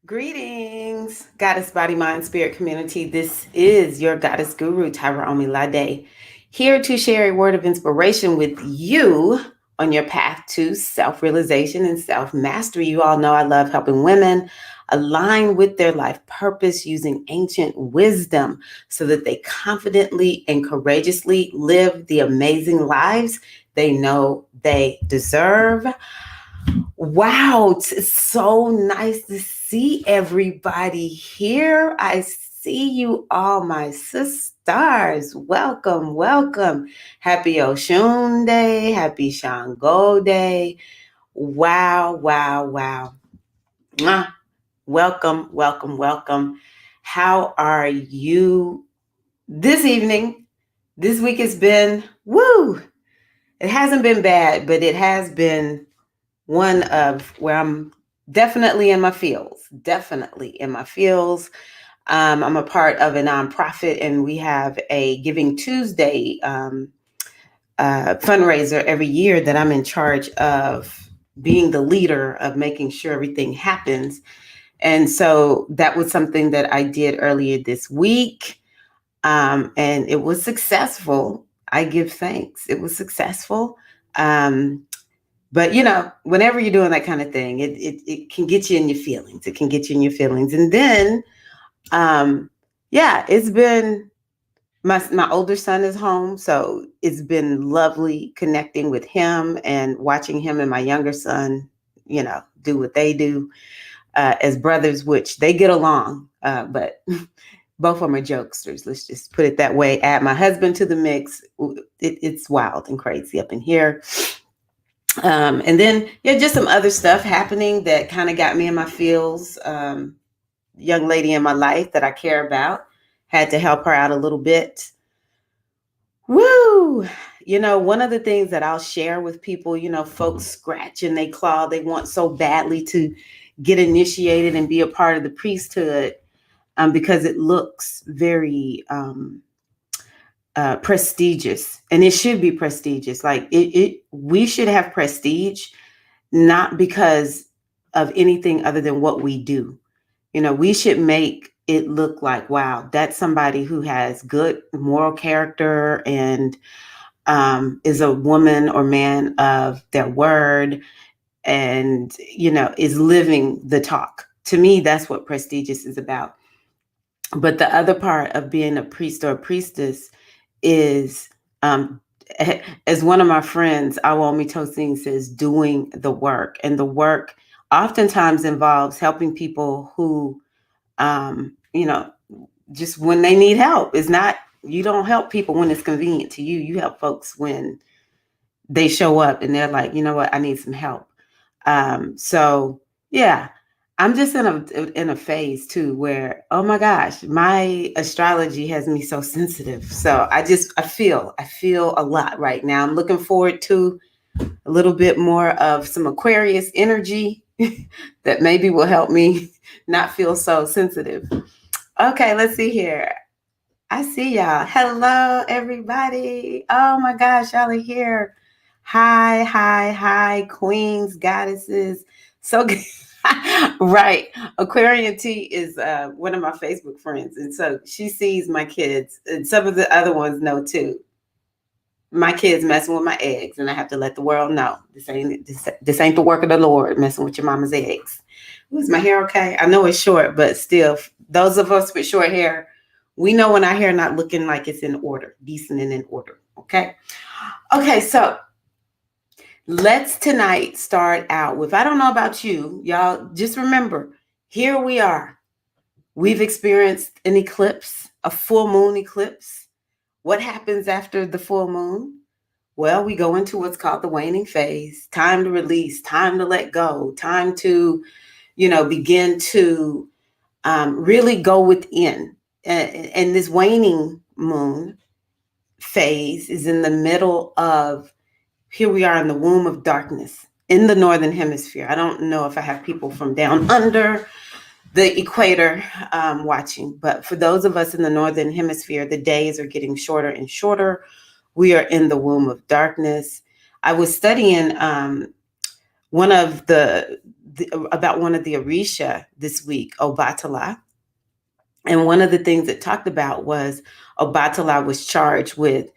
Greetings, Goddess Body Mind Spirit community. This is your Goddess Guru, Tyra Omilade, here to share a word of inspiration with you on your path to self-realization and self-mastery. You all know I love helping women align with their life purpose using ancient wisdom so that they confidently and courageously live the amazing lives they know they deserve. Wow, it's so nice to see everybody here. I see you all, my sisters. Welcome, welcome. Happy Oshun Day, happy Shango Day. Wow, wow, wow. Mwah. Welcome, welcome, welcome. How are you this evening? This week has been, woo! It hasn't been bad, but it has been one of where I'm definitely in my feels, definitely in my feels. I'm a part of a nonprofit, and we have a Giving Tuesday fundraiser every year that I'm in charge of being the leader of making sure everything happens. And so that was something that I did earlier this week, and it was successful. I give thanks. It was successful. But whenever you're doing that kind of thing, it can get you in your feelings. It can get you in your feelings. And then, yeah, it's been my older son is home, so it's been lovely connecting with him and watching him and my younger son, do what they do as brothers, which they get along. But both of them are jokesters. Let's just put it that way. Add my husband to the mix. It's wild and crazy up in here. And then, yeah, just some other stuff happening that kind of got me in my feels. Young lady in my life that I care about, had to help her out a little bit. Woo! One of the things that I'll share with people, folks scratch and they claw. They want so badly to get initiated and be a part of the priesthood because it looks very prestigious, and it should be prestigious. Like we should have prestige, not because of anything other than what we do. We should make it look like, wow, that's somebody who has good moral character and is a woman or man of their word, and is living the talk. To me, that's what prestigious is about. But the other part of being a priest or a priestess is, as one of my friends, Awomi Tosin, says, doing the work. And the work oftentimes involves helping people who, just when they need help. It's not, you don't help people when it's convenient to you. You help folks when they show up and they're like, you know what, I need some help. So yeah, I'm just in a phase too where, oh my gosh, my astrology has me so sensitive. So I feel a lot right now. I'm looking forward to a little bit more of some Aquarius energy that maybe will help me not feel so sensitive. Okay, let's see here. I see y'all. Hello, everybody. Oh my gosh, y'all are here. Hi, hi, hi, queens, goddesses. So good. Right. Aquarian T is one of my Facebook friends. And so she sees my kids, and some of the other ones know too. My kids messing with my eggs, and I have to let the world know this ain't the work of the Lord, messing with your mama's eggs. Was my hair okay? I know it's short, but still, those of us with short hair, we know when our hair not looking like it's in order, decent and in order. Okay. Okay. So let's tonight start out with, I don't know about you, y'all, just remember, here we are. We've experienced an eclipse, a full moon eclipse. What happens after the full moon? Well, we go into what's called the waning phase. Time to release, time to let go, time to, begin to really go within. And this waning moon phase is in the middle of, here we are in the womb of darkness in the northern hemisphere. I don't know if I have people from down under the equator watching, but for those of us in the northern hemisphere, the days are getting shorter and shorter. We are in the womb of darkness. I was studying one of the about one of the Orisha this week, Obatala. And one of the things it talked about was Obatala was charged with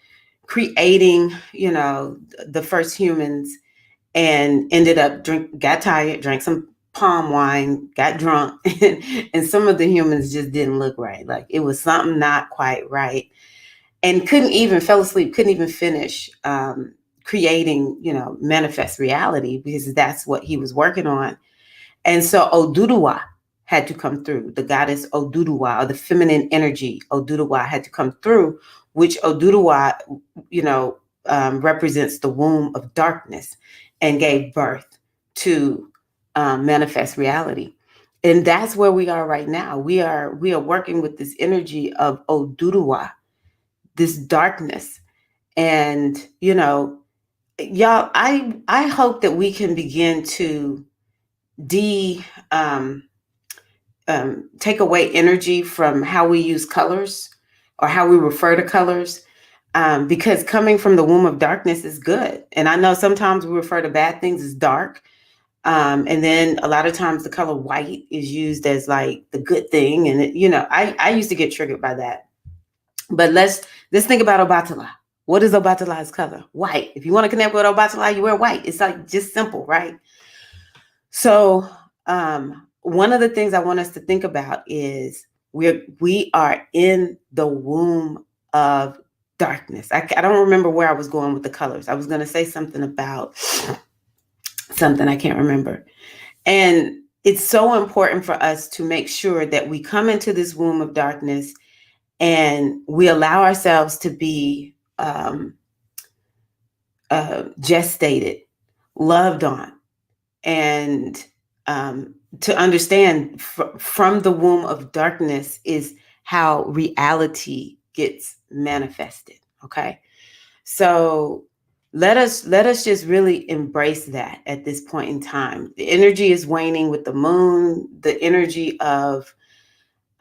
creating, the first humans, and ended up got tired, drank some palm wine, got drunk, and some of the humans just didn't look right. Like it was something not quite right, and fell asleep, couldn't even finish creating, manifest reality, because that's what he was working on. And so Oduduwa had to come through. The goddess Oduduwa, or the feminine energy Oduduwa, had to come through, which Oduduwa, represents the womb of darkness, and gave birth to manifest reality. And that's where we are right now. We are working with this energy of Oduduwa, this darkness. And, y'all, I hope that we can begin to take away energy from how we use colors or how we refer to colors, because coming from the womb of darkness is good. And I know sometimes we refer to bad things as dark, and then a lot of times the color white is used as like the good thing. And I used to get triggered by that. But let's think about Obatala. What is Obatala's color? White. If you want to connect with Obatala, you wear white. It's like just simple, right? So one of the things I want us to think about is we are in the womb of darkness. I don't remember where I was going with the colors. I was going to say something about something I can't remember. And it's so important for us to make sure that we come into this womb of darkness and we allow ourselves to be gestated, loved on, and to understand from the womb of darkness is how reality gets manifested. Okay. So let us just really embrace that at this point in time. The energy is waning with the moon, the energy of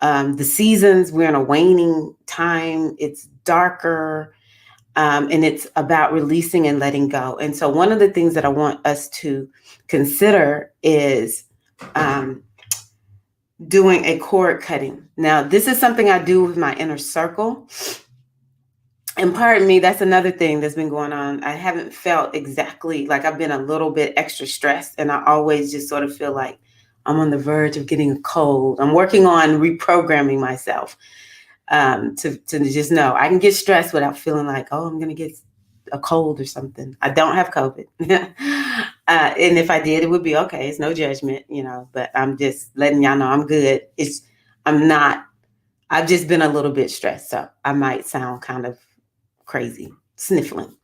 the seasons. We're in a waning time. It's darker. And it's about releasing and letting go. And so one of the things that I want us to consider is doing a cord cutting. Now, this is something I do with my inner circle. And pardon me, that's another thing that's been going on. I haven't felt exactly like I've been a little bit extra stressed. And I always just sort of feel like I'm on the verge of getting a cold. I'm working on reprogramming myself to just know I can get stressed without feeling like, oh, I'm going to get a cold or something. I don't have COVID. And if I did, it would be okay. It's no judgment, but I'm just letting y'all know I'm good. I've just been a little bit stressed. So I might sound kind of crazy, sniffling.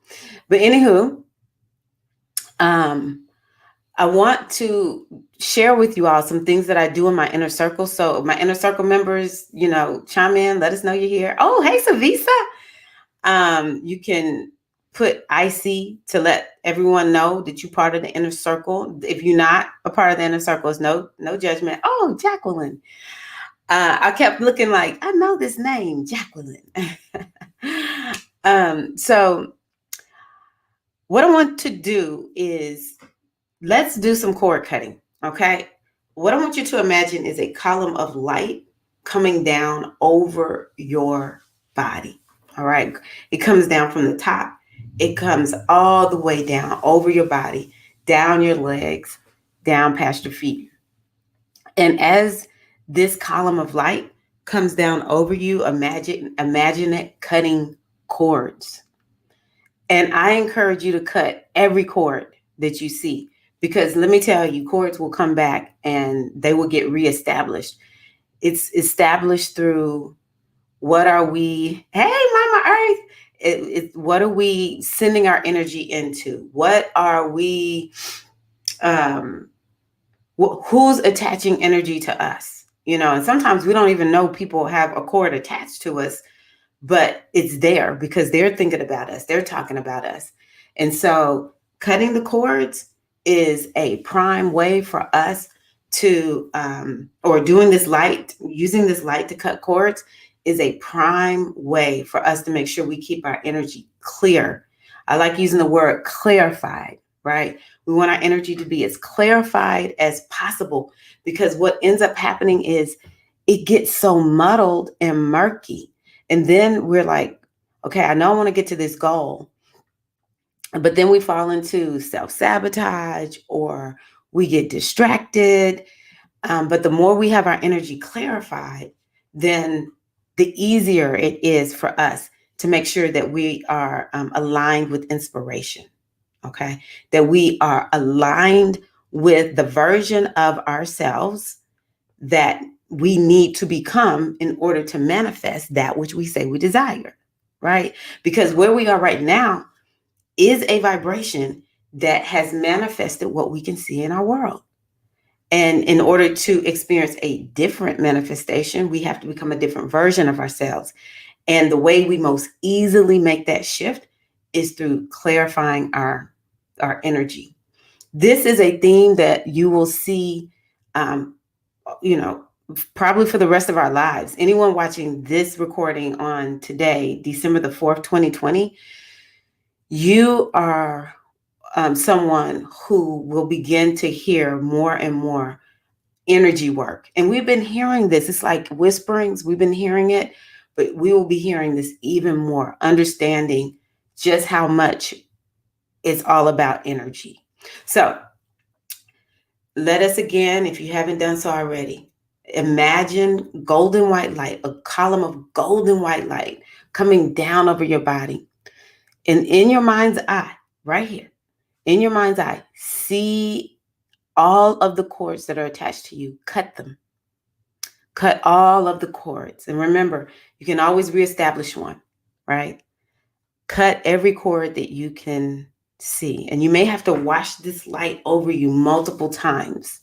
But anywho, I want to share with you all some things that I do in my inner circle. So my inner circle members, chime in, let us know you're here. Oh, hey, Savisa. You can put IC to let everyone know that you're part of the inner circle. If you're not a part of the inner circle, it's no judgment. Oh, Jacqueline. I kept looking like, I know this name, Jacqueline. So what I want to do is let's do some cord cutting, okay? What I want you to imagine is a column of light coming down over your body, all right? It comes down from the top. It comes all the way down over your body, down your legs, down past your feet. And as this column of light comes down over you, imagine it cutting cords. And I encourage you to cut every cord that you see, because let me tell you, cords will come back and they will get reestablished. It's established through what are we, hey, Mama Earth, what are we sending our energy into? What are we, who's attaching energy to us? And sometimes we don't even know people have a cord attached to us, but it's there because they're thinking about us. They're talking about us. And so cutting the cords is a prime way for us to, or using this light to cut cords is a prime way for us to make sure we keep our energy clear. I like using the word clarified, right? We want our energy to be as clarified as possible, because what ends up happening is it gets so muddled and murky. And then we're like, okay, I know I want to get to this goal, but then we fall into self sabotage or we get distracted. But the more we have our energy clarified, then the easier it is for us to make sure that we are aligned with inspiration. Okay. That we are aligned with the version of ourselves that we need to become in order to manifest that which we say we desire. Right. Because where we are right now is a vibration that has manifested what we can see in our world. And in order to experience a different manifestation, we have to become a different version of ourselves. And the way we most easily make that shift is through clarifying our energy. This is a theme that you will see, um, you know, probably for the rest of our lives. Anyone watching this recording on today, December the 4th, 2020, you are someone who will begin to hear more and more energy work. And we've been hearing this. It's like whisperings. We've been hearing it, but we will be hearing this even more, understanding just how much it's all about energy. So let us again, if you haven't done so already, imagine golden white light, a column of golden white light coming down over your body. And in your mind's eye, right here, in your mind's eye, see all of the cords that are attached to you, cut them. Cut all of the cords. And remember, you can always reestablish one, right? Cut every cord that you can see. And you may have to wash this light over you multiple times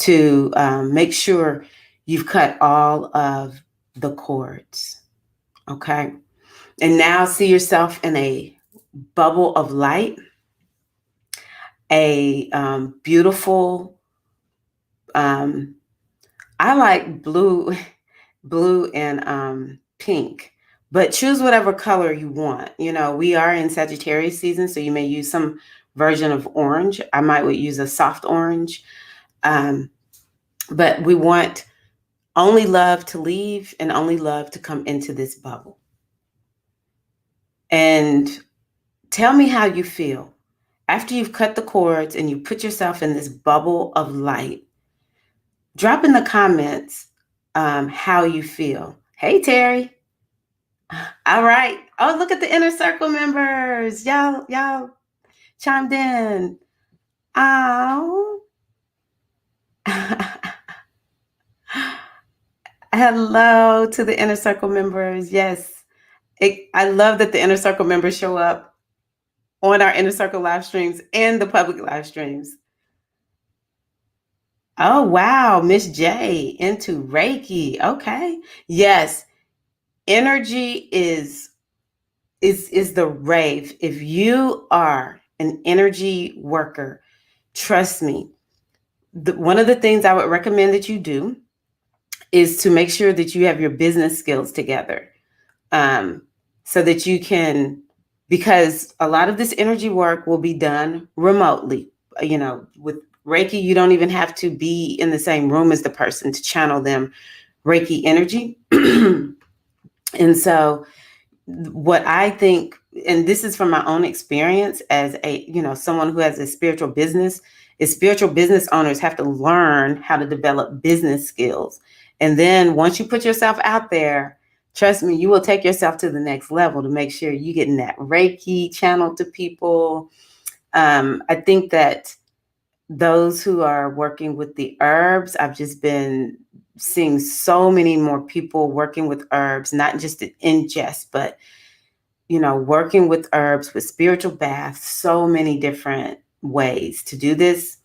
to make sure you've cut all of the cords. Okay. And now see yourself in a bubble of light, a beautiful, I like blue and pink, but choose whatever color you want. You know, we are in Sagittarius season, so you may use some version of orange. I might would use a soft orange. But we want only love to leave and only love to come into this bubble. And tell me how you feel. After you've cut the cords and you put yourself in this bubble of light, drop in the comments how you feel. Hey, Terry. All right. Oh, look at the inner circle members. Y'all chimed in. Oh. Hello to the inner circle members. Yes. I love that the inner circle members show up on our inner circle live streams and the public live streams. Oh, wow. Miss J into Reiki. Okay. Yes. Energy is the rave. If you are an energy worker, trust me, one of the things I would recommend that you do is to make sure that you have your business skills together, so that you can, because a lot of this energy work will be done remotely. You know, with Reiki, you don't even have to be in the same room as the person to channel them Reiki energy. And so what I think, and this is from my own experience as someone who has a spiritual business, is spiritual business owners have to learn how to develop business skills. And then once you put yourself out there, trust me, you will take yourself to the next level to make sure you're getting that Reiki channel to people. I think that those who are working with the herbs, I've just been seeing so many more people working with herbs, not just to ingest, but working with herbs, with spiritual baths, so many different ways to do this.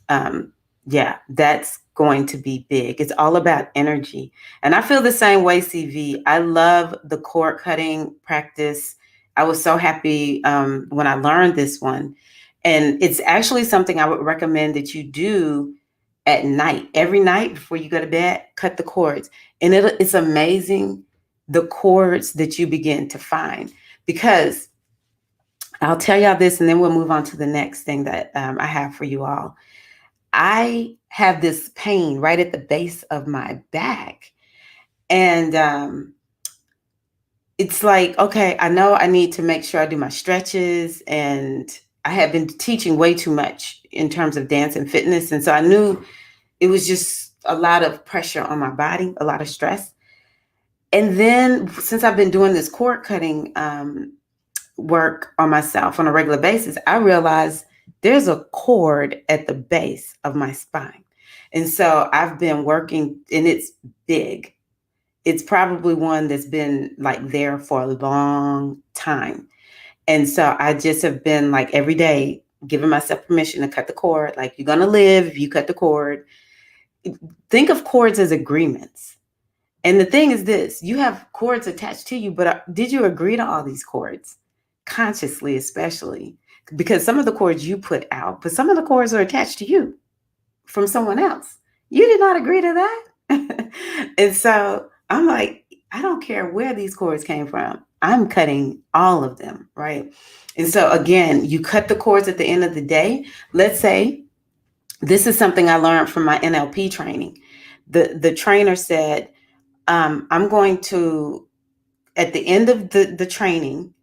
That's going to be big. It's all about energy. And I feel the same way, CV. I love the cord cutting practice. I was so happy when I learned this one. And it's actually something I would recommend that you do at night. Every night before you go to bed, cut the cords. And it's amazing the cords that you begin to find. Because I'll tell y'all this, and then we'll move on to the next thing that I have for you all. I have this pain right at the base of my back. And it's like, okay, I know I need to make sure I do my stretches. And I have been teaching way too much in terms of dance and fitness. And so I knew it was just a lot of pressure on my body, a lot of stress. And then since I've been doing this cord cutting work on myself on a regular basis, I realized there's a cord at the base of my spine. And so I've been working, and it's big. It's probably one that's been like there for a long time. And so I just have been like every day giving myself permission to cut the cord. Like, you're going to live if you cut the cord. Think of cords as agreements. And the thing is this, you have cords attached to you, but did you agree to all these cords? Consciously, especially. Because some of the cords you put out, but some of the cords are attached to you from someone else. You did not agree to that. And so I'm like, I don't care where these cords came from. I'm cutting all of them, right? And so again, you cut the cords at the end of the day. Let's say this is something I learned from my NLP training. The trainer said, I'm going to, at the end of the training,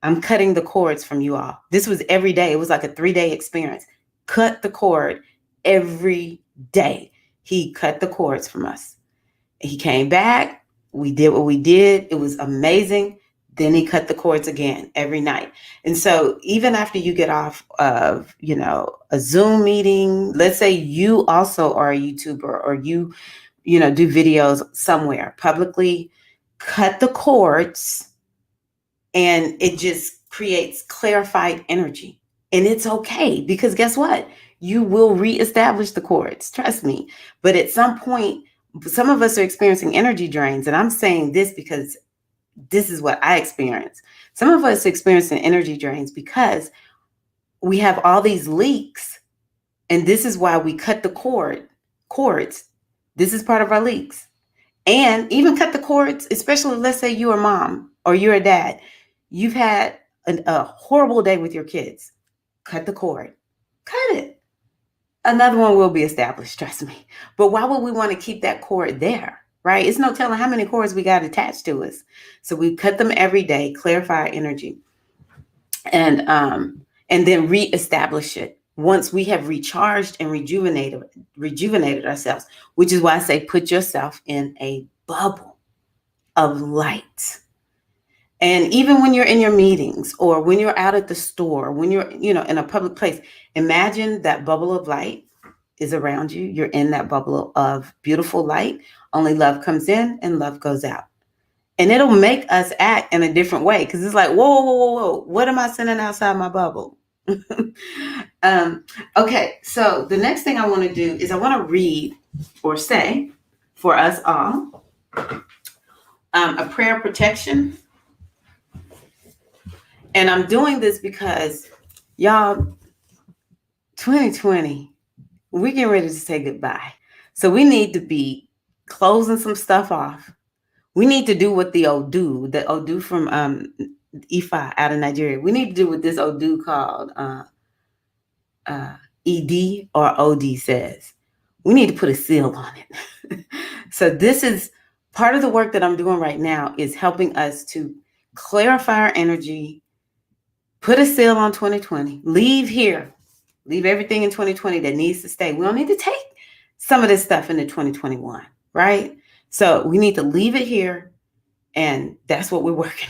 I'm cutting the cords from you all. This was every day. It was like a 3-day experience. Cut the cord every day. He cut the cords from us. He came back. We did what we did. It was amazing. Then he cut the cords again every night. And so even after you get off of, a Zoom meeting, let's say you also are a YouTuber, or you do videos somewhere publicly, cut the cords, and it just creates clarified energy. And it's okay, because guess what? You will reestablish the cords, trust me. But at some point, some of us are experiencing energy drains. And I'm saying this because this is what I experience. Some of us are experiencing energy drains because we have all these leaks. And this is why we cut the cords. This is part of our leaks. And even cut the cords, especially let's say you're a mom or you're a dad. You've had a horrible day with your kids. Cut the cord. Cut it. Another one will be established, trust me. But why would we want to keep that cord there, right? It's no telling how many cords we got attached to us. So we cut them every day, clarify energy, and then reestablish it once we have recharged and rejuvenated ourselves, which is why I say put yourself in a bubble of light. And even when you're in your meetings, or when you're out at the store, when you're, in a public place, imagine that bubble of light is around you. You're in that bubble of beautiful light. Only love comes in and love goes out. And it'll make us act in a different way, because it's like, whoa, whoa, whoa, whoa. What am I sending outside my bubble? Okay, so the next thing I want to do is I want to read or say for us all a prayer of protection. And I'm doing this because, y'all, 2020, we're getting ready to say goodbye. So we need to be closing some stuff off. We need to do what the Odu from Ifa out of Nigeria. We need to do what this Odu called ED or OD says. We need to put a seal on it. So this is part of the work that I'm doing right now, is helping us to clarify our energy, put a seal on 2020, leave everything in 2020 that needs to stay. We don't need to take some of this stuff into 2021, right? So we need to leave it here, and that's what we're working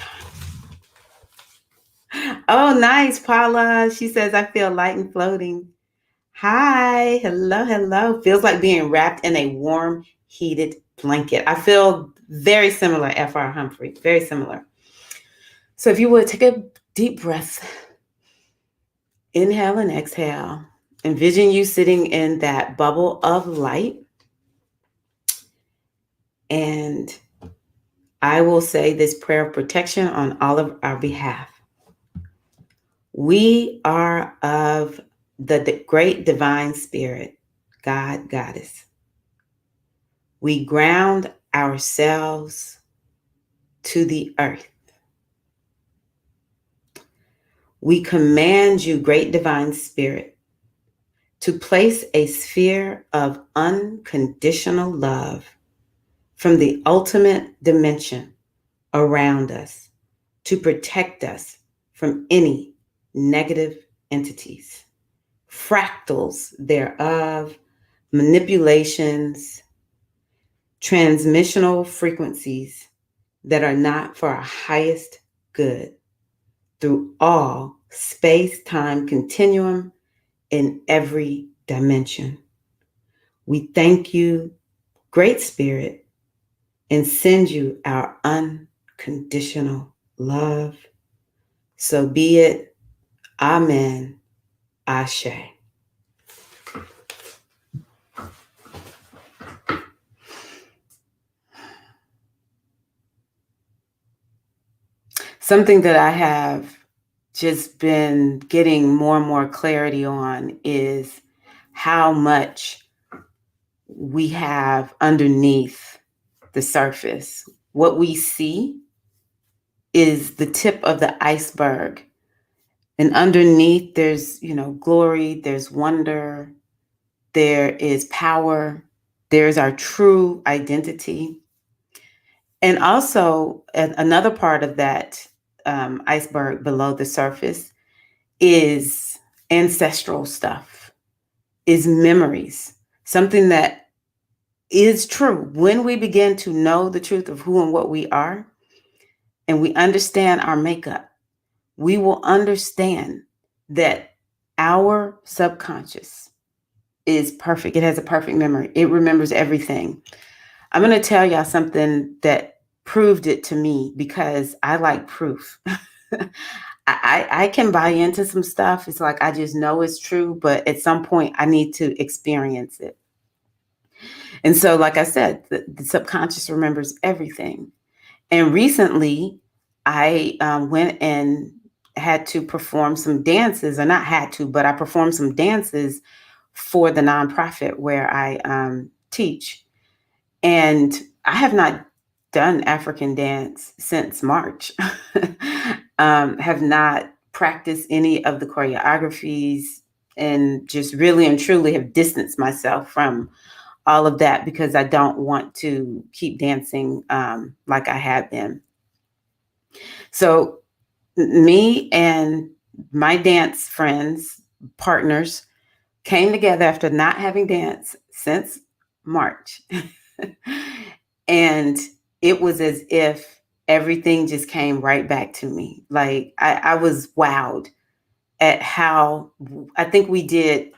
on. Oh, nice, Paula. She says, I feel light and floating. Hi, hello, hello. Feels like being wrapped in a warm, heated blanket. I feel very similar, Fr. Humphrey, very similar. So if you would take a deep breath, inhale and exhale. Envision you sitting in that bubble of light. And I will say this prayer of protection on all of our behalf. We are of the great divine spirit, God, Goddess. We ground ourselves to the earth. We command you, great divine spirit, to place a sphere of unconditional love from the ultimate dimension around us to protect us from any negative entities, fractals thereof, manipulations, transmissional frequencies that are not for our highest good through all space time continuum in every dimension. We thank you, Great Spirit, and send you our unconditional love. So be it. Amen. Ashe. Something that I have just been getting more and more clarity on is how much we have underneath the surface. What we see is the tip of the iceberg. And underneath there's, glory, there's wonder, there is power, there's our true identity. And also another part of that iceberg below the surface is ancestral stuff, is memories, something that is true. When we begin to know the truth of who and what we are, and we understand our makeup, we will understand that our subconscious is perfect. It has a perfect memory. It remembers everything. I'm going to tell y'all something that proved it to me because I like proof. I can buy into some stuff. It's like I just know it's true, but at some point I need to experience it. And so, like I said, the subconscious remembers everything. And recently, I went and had to perform some dances, or not had to, but I performed some dances for the nonprofit where I teach. And I have not done African dance since March. Have not practiced any of the choreographies, and just really and truly have distanced myself from all of that because I don't want to keep dancing like I have been. So me and my dance friends, partners, came together after not having danced since March. And it was as if everything just came right back to me. Like I was wowed at how, I think we did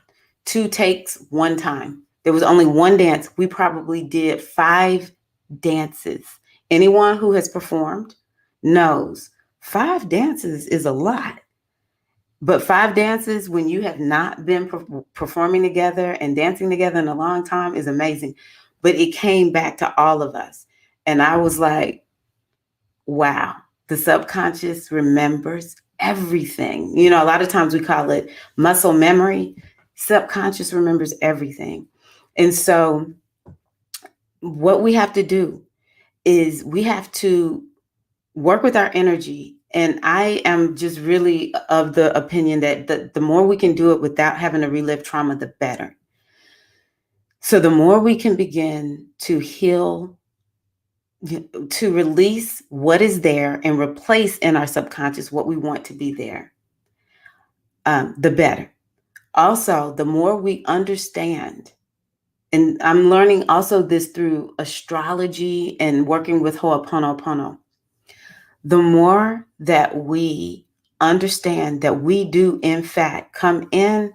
2 takes one time. There was only one dance. We probably did 5 dances. Anyone who has performed knows 5 dances is a lot. But 5 dances when you have not been performing together and dancing together in a long time is amazing. But it came back to all of us. And I was like, wow, the subconscious remembers everything. A lot of times we call it muscle memory. Subconscious remembers everything. And so what we have to do is we have to work with our energy. And I am just really of the opinion that the more we can do it without having to relive trauma, the better. So the more we can begin to heal, to release what is there and replace in our subconscious what we want to be there, the better. Also, the more we understand, and I'm learning also this through astrology and working with Ho'oponopono, the more that we understand that we do, in fact, come in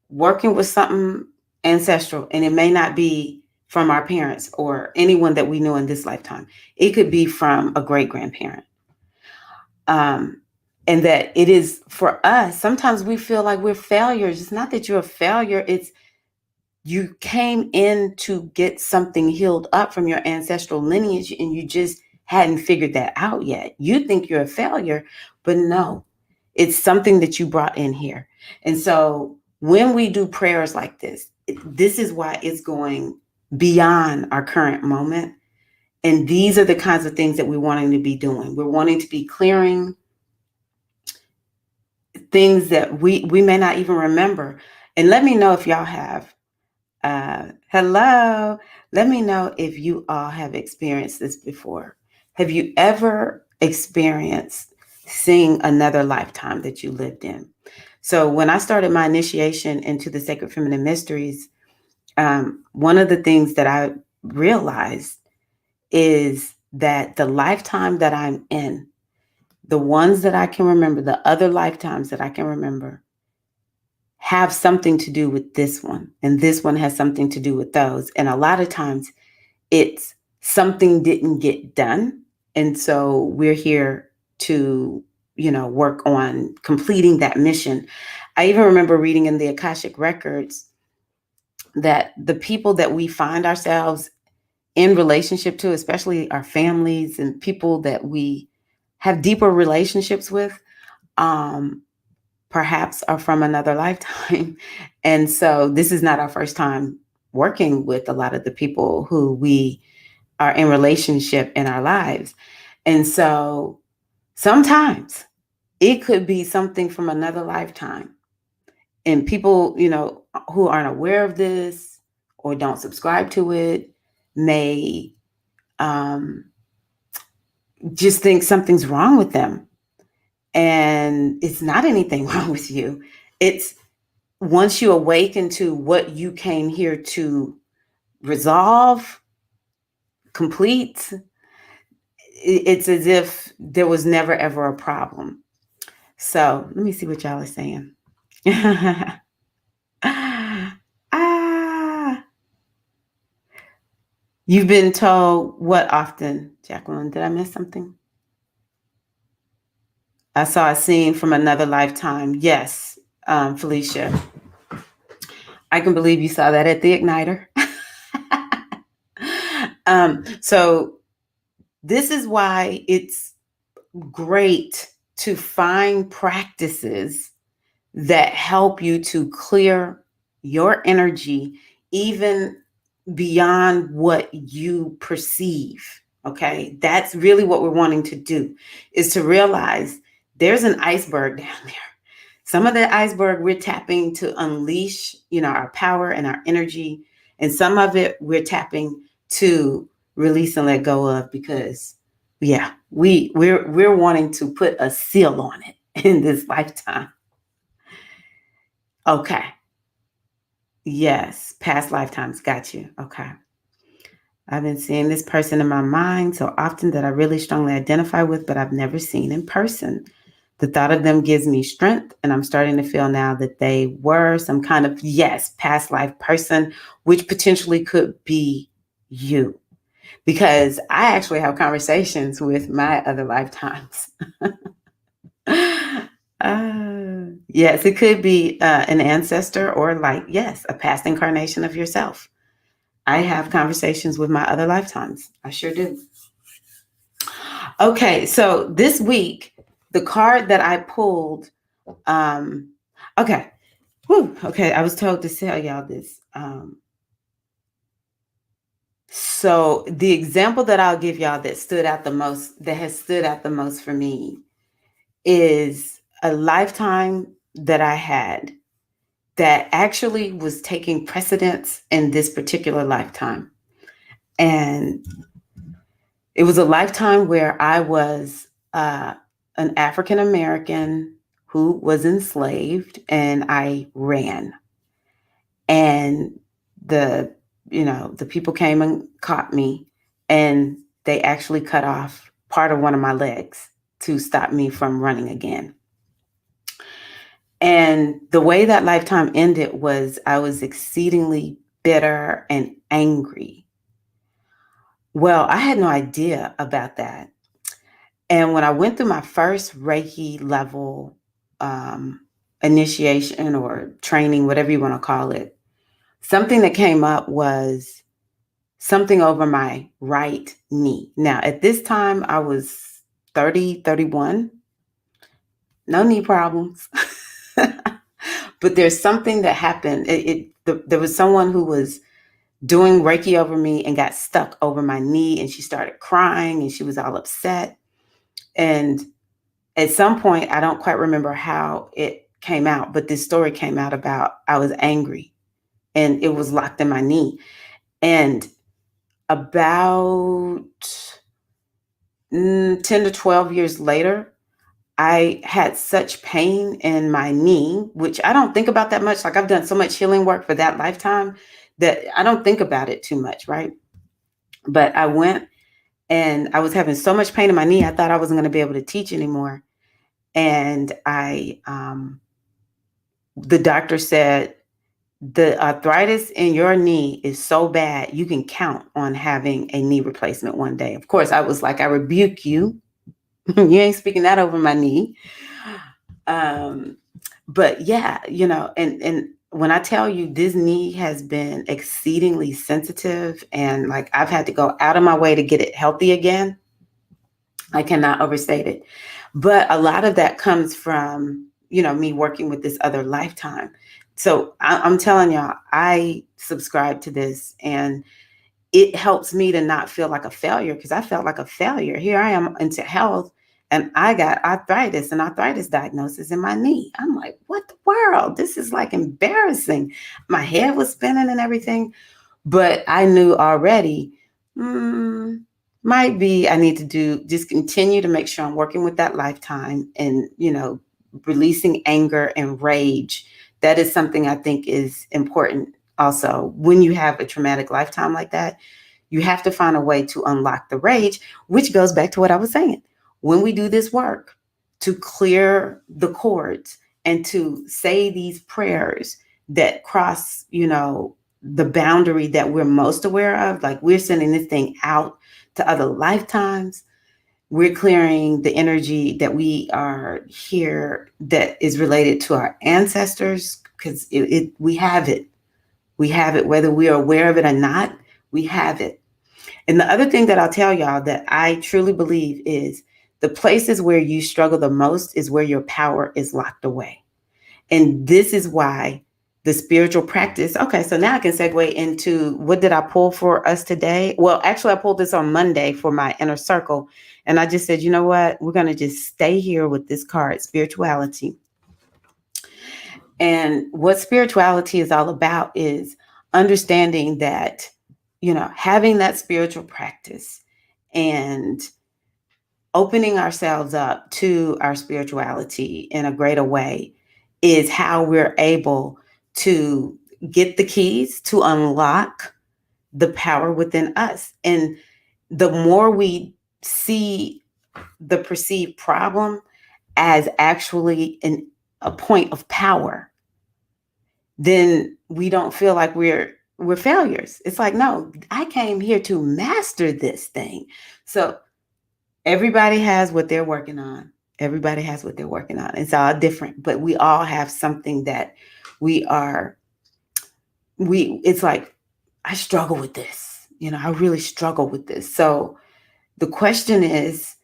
working with something ancestral, and it may not be from our parents or anyone that we knew in this lifetime. It could be from a great grandparent. And that it is for us, sometimes we feel like we're failures. It's not that you're a failure. It's you came in to get something healed up from your ancestral lineage and you just hadn't figured that out yet. You think you're a failure, but no, it's something that you brought in here. And so when we do prayers like this, this is why it's going beyond our current moment. And these are the kinds of things that we're wanting to be doing. We're wanting to be clearing things that we may not even remember. And let me know if y'all have. Hello. Let me know if you all have experienced this before. Have you ever experienced seeing another lifetime that you lived in? So when I started my initiation into the Sacred Feminine Mysteries, one of the things that I realized is that the lifetime that I'm in, the ones that I can remember, the other lifetimes that I can remember, have something to do with this one. And this one has something to do with those. And a lot of times it's something didn't get done. And so we're here to, work on completing that mission. I even remember reading in the Akashic Records that the people that we find ourselves in relationship to, especially our families and people that we have deeper relationships with, um, perhaps are from another lifetime. And so this is not our first time working with a lot of the people who we are in relationship in our lives. And so sometimes it could be something from another lifetime. And people, who aren't aware of this or don't subscribe to it may um, just think something's wrong with them. And it's not anything wrong with you. It's once you awaken to what you came here to resolve, complete, it's as if there was never ever a problem. So let me see what y'all are saying. ah, you've been told what often, Jacqueline? Did I miss something? I saw a scene from another lifetime. Yes, Felicia. I can believe you saw that at the Igniter. So this is why it's great to find practices that help you to clear your energy even beyond what you perceive. Okay, that's really what we're wanting to do, is to realize there's an iceberg down there. Some of that iceberg we're tapping to unleash, our power and our energy, and some of it we're tapping to release and let go of, because we're wanting to put a seal on it in this lifetime. Okay. Yes, past lifetimes. Got you. Okay. I've been seeing this person in my mind so often that I really strongly identify with, but I've never seen in person. The thought of them gives me strength, and I'm starting to feel now that they were some kind of, yes, past life person, which potentially could be you. Because I actually have conversations with my other lifetimes. Yes, it could be an ancestor or, like, yes, a past incarnation of yourself. I have conversations with my other lifetimes. I sure do. Okay, so this week, the card that I pulled, okay. Whew, okay, I was told to tell y'all this. So the example that I'll give y'all that has stood out the most for me, is a lifetime that I had that actually was taking precedence in this particular lifetime. And it was a lifetime where I was an African American who was enslaved, and I ran. And the people came and caught me, and they actually cut off part of one of my legs to stop me from running again. And the way that lifetime ended was I was exceedingly bitter and angry. Well, I had no idea about that. And when I went through my first Reiki level initiation or training, whatever you want to call it, something that came up was something over my right knee. Now, at this time, I was 30, 31, no knee problems. But there's something that happened. There was someone who was doing Reiki over me and got stuck over my knee, and she started crying and she was all upset. And At some point, I don't quite remember how it came out, but this story came out about I was angry and it was locked in my knee. And about 10 to 12 years later, I had such pain in my knee, which I don't think about that much. Like I've done so much healing work for that lifetime that I don't think about it too much, right? But I went and I was having so much pain in my knee, I thought I wasn't going to be able to teach anymore. And the doctor said, the arthritis in your knee is so bad, you can count on having a knee replacement one day. Of course, I was like, I rebuke you. You ain't speaking that over my knee. Um, but yeah, and when I tell you this knee has been exceedingly sensitive and like I've had to go out of my way to get it healthy again, I cannot overstate it. But a lot of that comes from, me working with this other lifetime. So I'm telling y'all, I subscribe to this and it helps me to not feel like a failure because I felt like a failure. Here I am into health and I got arthritis diagnosis in my knee. I'm like, what the world? This is like embarrassing. My head was spinning and everything. But I knew already, might be I need to just continue to make sure I'm working with that lifetime and, releasing anger and rage. That is something I think is important also. When you have a traumatic lifetime like that, you have to find a way to unlock the rage, which goes back to what I was saying. When we do this work to clear the cords and to say these prayers that cross, the boundary that we're most aware of, like we're sending this thing out to other lifetimes. We're clearing the energy that we are here that is related to our ancestors because we have it. We have it, whether we are aware of it or not, we have it. And the other thing that I'll tell y'all that I truly believe is the places where you struggle the most is where your power is locked away. And this is why the spiritual practice. Okay, so now I can segue into what did I pull for us today? Well, actually, I pulled this on Monday for my inner circle. And I just said, you know what? We're going to just stay here with this card, spirituality. And what spirituality is all about is understanding that, having that spiritual practice and opening ourselves up to our spirituality in a greater way is how we're able to get the keys to unlock the power within us. And the more we see the perceived problem as actually a point of power, then we don't feel like we're failures. It's like, no, I came here to master this thing. So everybody has what they're working on. Everybody has what they're working on. It's all different, but we all have something that it's like, I struggle with this. I really struggle with this. So the question is,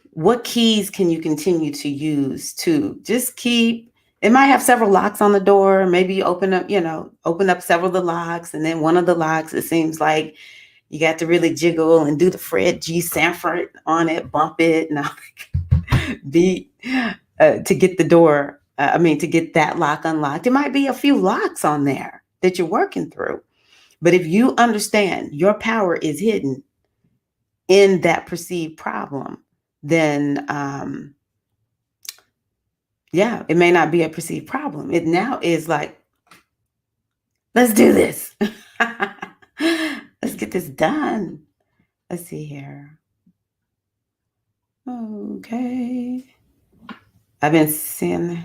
what keys can you continue to use to just keep, it might have several locks on the door. Maybe you open up several of the locks. And then one of the locks, it seems like you got to really jiggle and do the Fred G. Sanford on it, bump it, and beat to get the door. To get that lock unlocked. It might be a few locks on there that you're working through. But if you understand your power is hidden in that perceived problem, then it may not be a perceived problem. It now is like, let's do this. Let's get this done. Let's see here. Okay. I've been seeing,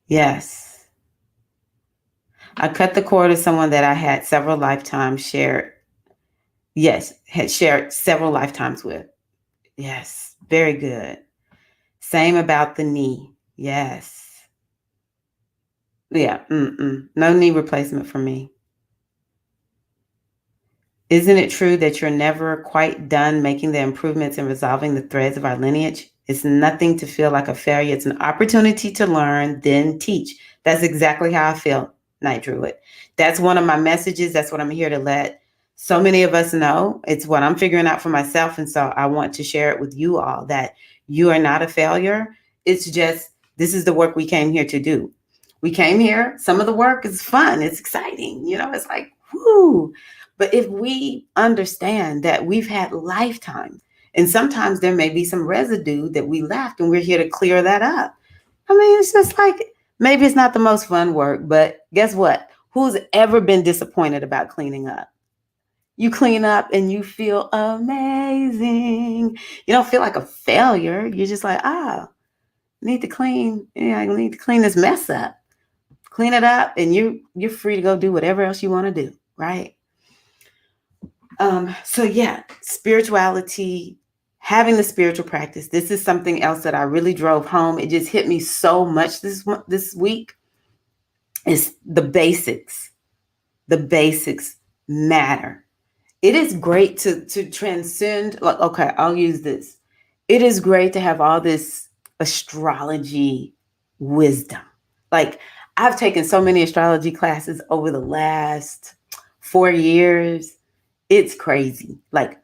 yes. I cut the cord of someone that I had several lifetimes shared. Yes, had shared several lifetimes with. Yes, very good. Same about the knee. Yes. Yeah, no knee replacement for me. Isn't it true that you're never quite done making the improvements and resolving the threads of our lineage? It's nothing to feel like a failure. It's an opportunity to learn, then teach. That's exactly how I feel, Night Druid. That's one of my messages. That's what I'm here to let So many of us know it's what I'm figuring out for myself. And so I want to share it with you all that you are not a failure. It's just, this is the work we came here to do. We came here, some of the work is fun, it's exciting, it's like, whoo. But if we understand that we've had lifetimes, and sometimes there may be some residue that we left, and we're here to clear that up. I mean, it's just like, maybe it's not the most fun work, but guess what? Who's ever been disappointed about cleaning up? You clean up and you feel amazing. You don't feel like a failure. You're just like, need to clean. Yeah, I need to clean this mess up. Clean it up, and you're free to go do whatever else you want to do, right? So yeah, spirituality, having the spiritual practice. This is something else that I really drove home. It just hit me so much this week. Is the basics. The basics matter. It is great to transcend. Like, okay, I'll use this. It is great to have all this astrology wisdom. Like, I've taken so many astrology classes over the last 4 years. It's crazy. Like,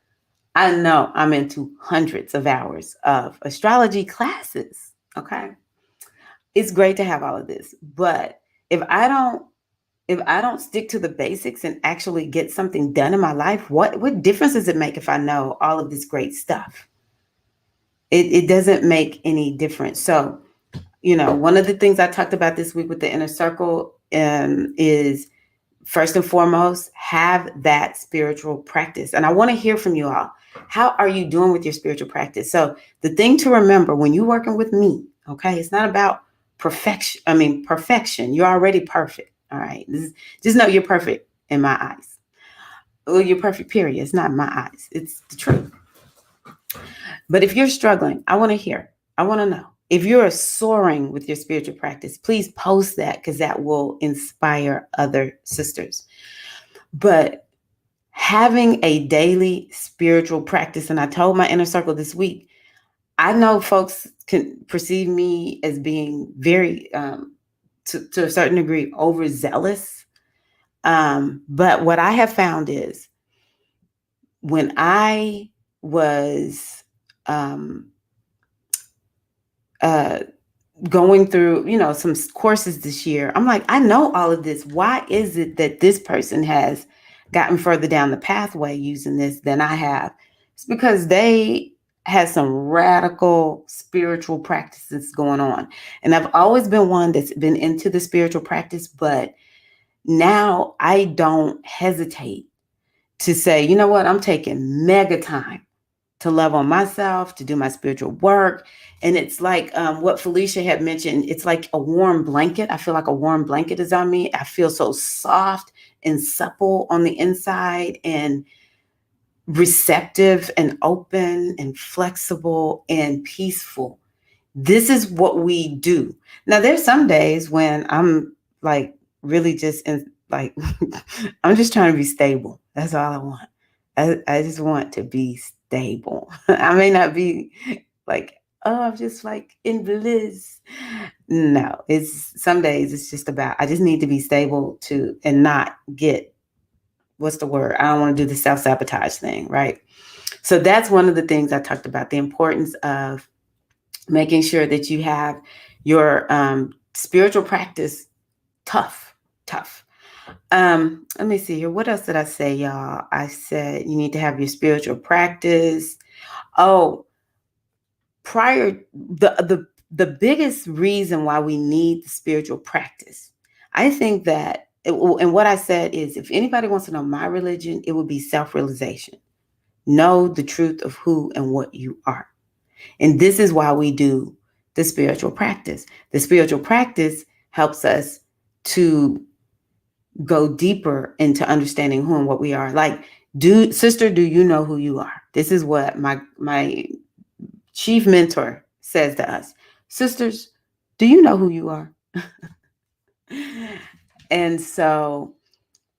I know I'm into hundreds of hours of astrology classes. Okay. It's great to have all of this. But if I don't stick to the basics and actually get something done in my life, what difference does it make if I know all of this great stuff? It doesn't make any difference. So, one of the things I talked about this week with the inner circle is, first and foremost, have that spiritual practice. And I want to hear from you all. How are you doing with your spiritual practice? So the thing to remember when you're working with me, okay, it's not about perfection. Perfection. You're already perfect. All right. Just know you're perfect in my eyes. Well, you're perfect, period. It's not in my eyes. It's the truth. But if you're struggling, I want to hear. I want to know. If you're soaring with your spiritual practice, please post that, because that will inspire other sisters. But having a daily spiritual practice, and I told my inner circle this week, I know folks can perceive me as being very, to a certain degree, overzealous. But what I have found is, when I was going through, some courses this year, I'm like, I know all of this. Why is it that this person has gotten further down the pathway using this than I have? It's because they had some radical spiritual practices going on. And I've always been one that's been into the spiritual practice, but now I don't hesitate to say, you know what, I'm taking mega time to love on myself, to do my spiritual work. And it's like what Felicia had mentioned, it's like a warm blanket. I feel like a warm blanket is on me. I feel so soft and supple on the inside, and receptive and open and flexible and peaceful. This is what we do. Now, there's some days when I'm like really just like, I'm just trying to be stable. That's all I want. I just want to be stable. I may not be like, oh, I'm just like in bliss. No, it's some days it's just about, I just need to be stable and not get, what's the word? I don't want to do the self-sabotage thing, right? So that's one of the things I talked about, the importance of making sure that you have your spiritual practice tough. Let me see here. What else did I say, y'all? I said you need to have your spiritual practice. Oh, the biggest reason why we need the spiritual practice, I think that, and what I said is, if anybody wants to know my religion, it would be self-realization. Know the truth of who and what you are. And this is why we do the spiritual practice. The spiritual practice helps us to go deeper into understanding who and what we are. Like, sister, do you know who you are? This is what my chief mentor says to us. Sisters, do you know who you are? And so,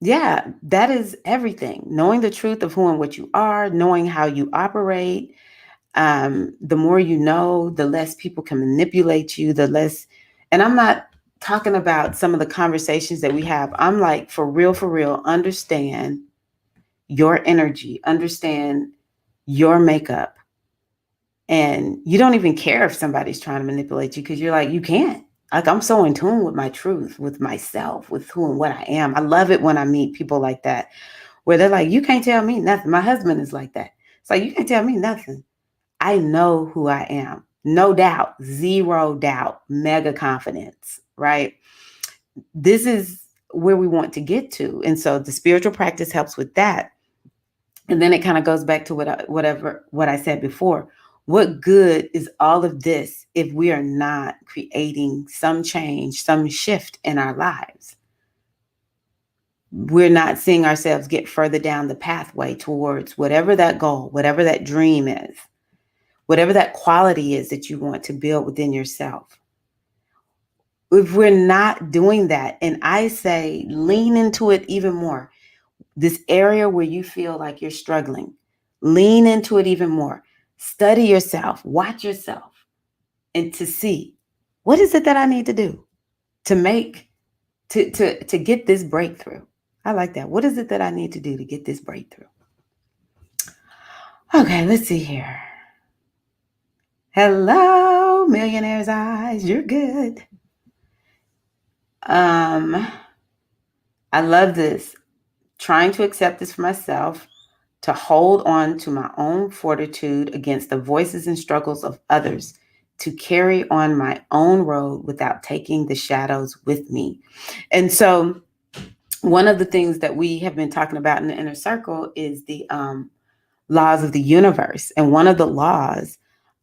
yeah, that is everything. Knowing the truth of who and what you are, knowing how you operate. The more you know, the less people can manipulate you, the less, and I'm not talking about some of the conversations that we have. I'm like, for real, understand your energy, understand your makeup. And you don't even care if somebody's trying to manipulate you because you're like, you can't. Like, I'm so in tune with my truth, with myself, with who and what I am. I love it when I meet people like that, where they're like, you can't tell me nothing. My husband is like that. It's like, you can't tell me nothing. I know who I am. No doubt, zero doubt, mega confidence, right? This is where we want to get to. And so the spiritual practice helps with that. And then it kind of goes back to what I said before. What good is all of this if we are not creating some change, some shift in our lives? We're not seeing ourselves get further down the pathway towards whatever that goal, whatever that dream is, whatever that quality is that you want to build within yourself. If we're not doing that, and I say lean into it even more, this area where you feel like you're struggling, lean into it even more. Study yourself, watch yourself, and to see what is it that I need to do to make to get this breakthrough. I like that. What is it that I need to do to get this breakthrough? Okay, let's see here. Hello, Millionaire's Eyes. You're good. I love this. Trying to accept this for myself, to hold on to my own fortitude against the voices and struggles of others, to carry on my own road without taking the shadows with me. And so one of the things that we have been talking about in the inner circle is the laws of the universe. And one of the laws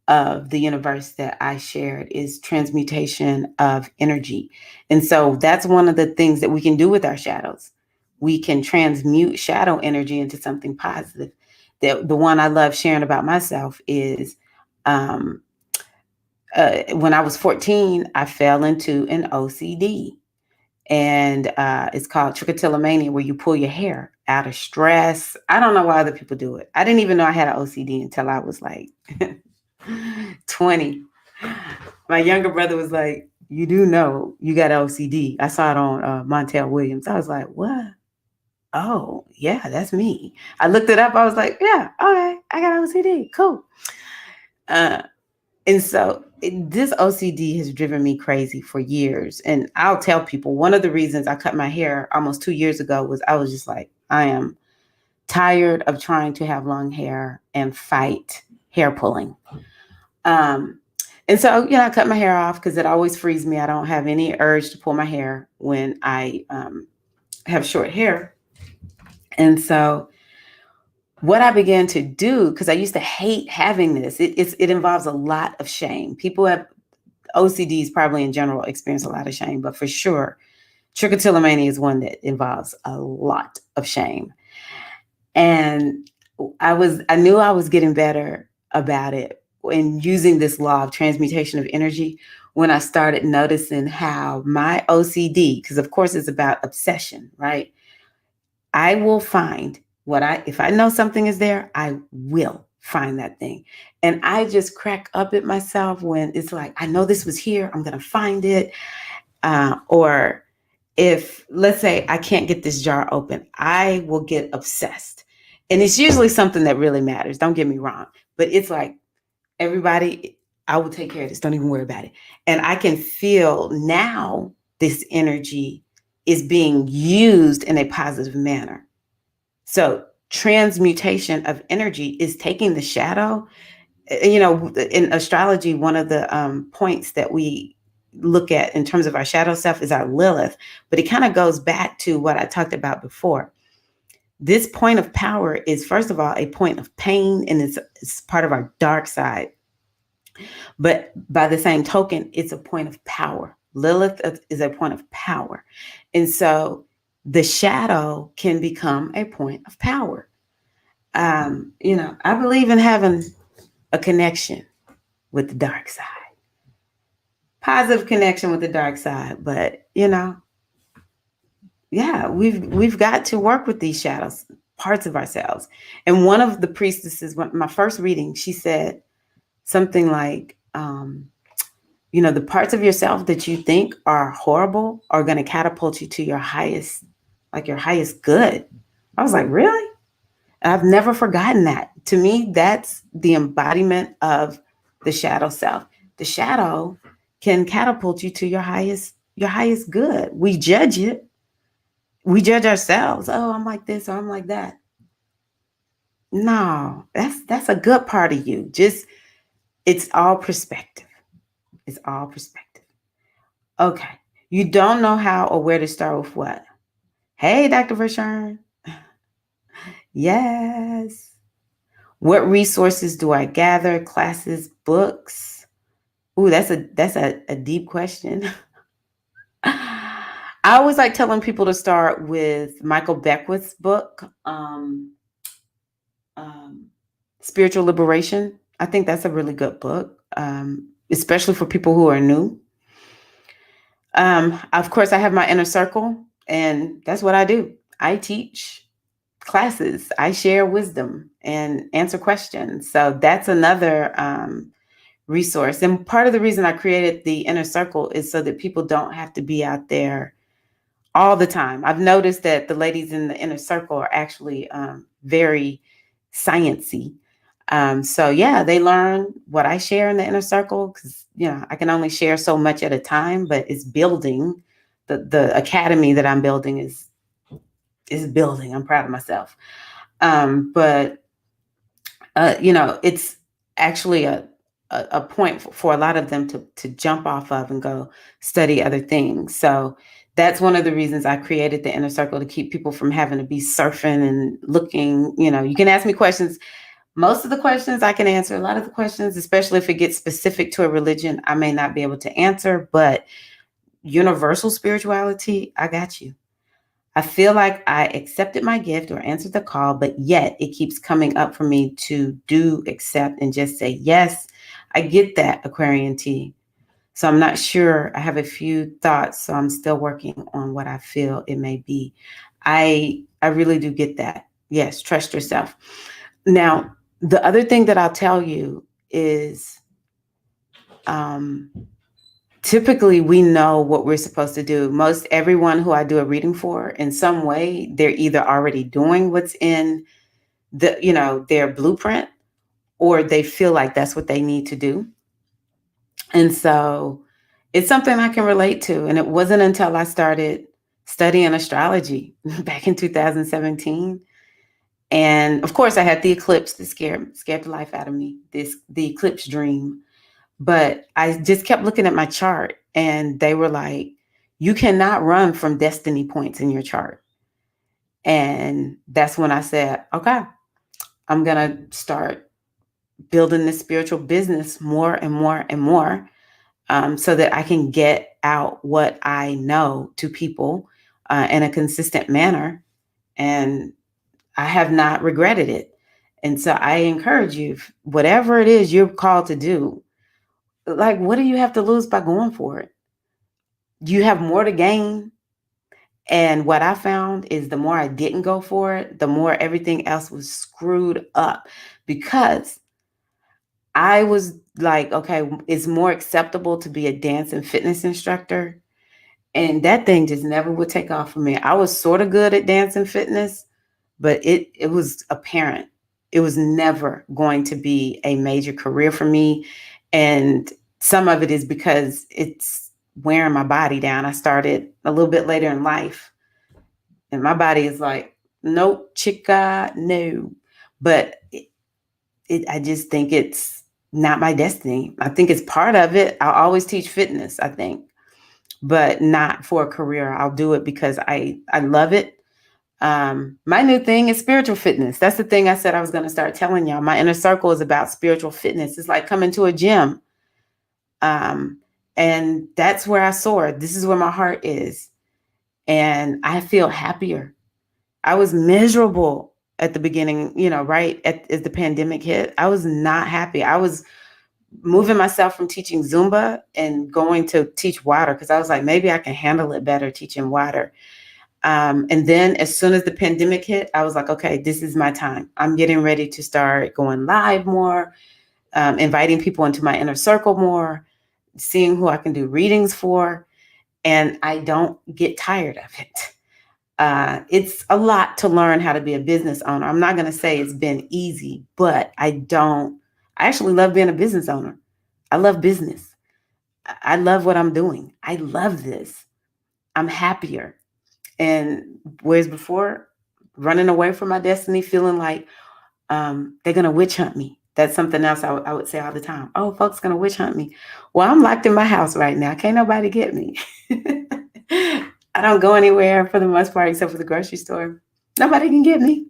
of the universe that I shared is transmutation of energy. And so that's one of the things that we can do with our shadows. We can transmute shadow energy into something positive. The one I love sharing about myself is when I was 14, I fell into an OCD. And it's called trichotillomania, where you pull your hair out of stress. I don't know why other people do it. I didn't even know I had an OCD until I was like 20. My younger brother was like, you do know you got OCD. I saw it on Montel Williams. I was like, what? Oh, yeah, that's me. I looked it up. I was like, yeah, okay, I got OCD. Cool. And so this OCD has driven me crazy for years. And I'll tell people one of the reasons I cut my hair almost 2 years ago was I was just like, I am tired of trying to have long hair and fight hair pulling. And so, I cut my hair off because it always frees me. I don't have any urge to pull my hair when I have short hair. And so what I began to do, because I used to hate having this, it involves a lot of shame. People have OCDs probably in general experience a lot of shame, but for sure, trichotillomania is one that involves a lot of shame. And I knew I was getting better about it and using this law of transmutation of energy when I started noticing how my OCD, because of course it's about obsession, right? I will find if I know something is there, I will find that thing. And I just crack up at myself when it's like, I know this was here, I'm going to find it. Or if, let's say, I can't get this jar open, I will get obsessed. And it's usually something that really matters. Don't get me wrong. But it's like, everybody, I will take care of this. Don't even worry about it. And I can feel now this energy is being used in a positive manner. So transmutation of energy is taking the shadow. In astrology, one of the points that we look at in terms of our shadow self is our Lilith, but it kind of goes back to what I talked about before. This point of power is, first of all, a point of pain, and it's part of our dark side. But by the same token, it's a point of power. Lilith is a point of power. And so the shadow can become a point of power. I believe in having a connection with the dark side, positive connection with the dark side. But, yeah, we've got to work with these shadows, parts of ourselves. And one of the priestesses, my first reading, she said something like, the parts of yourself that you think are horrible are going to catapult you to your highest good. I was like, really? I've never forgotten that. To me, that's the embodiment of the shadow self. The shadow can catapult you to your highest good. We judge it. We judge ourselves. Oh, I'm like this or I'm like that. No, that's a good part of you. Just it's all perspective. It's all perspective. Okay. You don't know how or where to start with what? Hey, Dr. Vershawn. Yes. What resources do I gather? Classes, books? Ooh, that's a deep question. I always like telling people to start with Michael Beckwith's book, um, Spiritual Liberation. I think that's a really good book, especially for people who are new. Of course, I have my inner circle, and that's what I do. I teach classes, I share wisdom and answer questions. So that's another resource. And part of the reason I created the inner circle is so that people don't have to be out there all the time. I've noticed that the ladies in the inner circle are actually very sciencey. So yeah, they learn what I share in the inner circle because I can only share so much at a time, but it's building. The academy that I'm building is building. I'm proud of myself. But it's actually a point for a lot of them to jump off of and go study other things. So that's one of the reasons I created the inner circle, to keep people from having to be surfing and looking. You can ask me questions. Most of the questions I can answer. A lot of the questions, especially if it gets specific to a religion, I may not be able to answer, but universal spirituality, I got you. I feel like I accepted my gift or answered the call, but yet it keeps coming up for me to do, accept, and just say, yes, I get that, Aquarian T. So I'm not sure. I have a few thoughts, so I'm still working on what I feel it may be. I really do get that. Yes, trust yourself. Now, the other thing that I'll tell you is typically we know what we're supposed to do. Most everyone who I do a reading for, in some way, they're either already doing what's in their blueprint, or they feel like that's what they need to do. And so it's something I can relate to. And it wasn't until I started studying astrology back in 2017. And of course I had the eclipse that scared the life out of me, the eclipse dream. But I just kept looking at my chart, and they were like, you cannot run from destiny points in your chart. And that's when I said, okay, I'm going to start building this spiritual business more and more and more, so that I can get out what I know to people in a consistent manner. And I have not regretted it. And so I encourage you, whatever it is you're called to do, like, what do you have to lose by going for it? You have more to gain. And what I found is the more I didn't go for it, the more everything else was screwed up, because I was like, okay, it's more acceptable to be a dance and fitness instructor. And that thing just never would take off for me. I was sort of good at dance and fitness, but it was apparent. It was never going to be a major career for me. And some of it is because it's wearing my body down. I started a little bit later in life, and my body is like, nope, chica, no. But I just think it's not my destiny. I think it's part of it. I'll always teach fitness, I think, but not for a career. I'll do it because I love it. My new thing is spiritual fitness. That's the thing I said I was going to start telling y'all. My inner circle is about spiritual fitness. It's like coming to a gym. And that's where I soar. This is where my heart is. And I feel happier. I was miserable at the beginning, right as the pandemic hit. I was not happy. I was moving myself from teaching Zumba and going to teach water, because I was like, maybe I can handle it better teaching water. And then as soon as the pandemic hit, I was like, okay, this is my time. I'm getting ready to start going live more, inviting people into my inner circle more, seeing who I can do readings for. And I don't get tired of it. It's a lot to learn how to be a business owner. I'm not going to say it's been easy, but I actually love being a business owner. I love business. I love what I'm doing. I love this. I'm happier. And whereas before, running away from my destiny, feeling like they're going to witch hunt me. That's something else I would say all the time. Oh, folks going to witch hunt me. Well, I'm locked in my house right now. Can't nobody get me. I don't go anywhere for the most part except for the grocery store. Nobody can get me.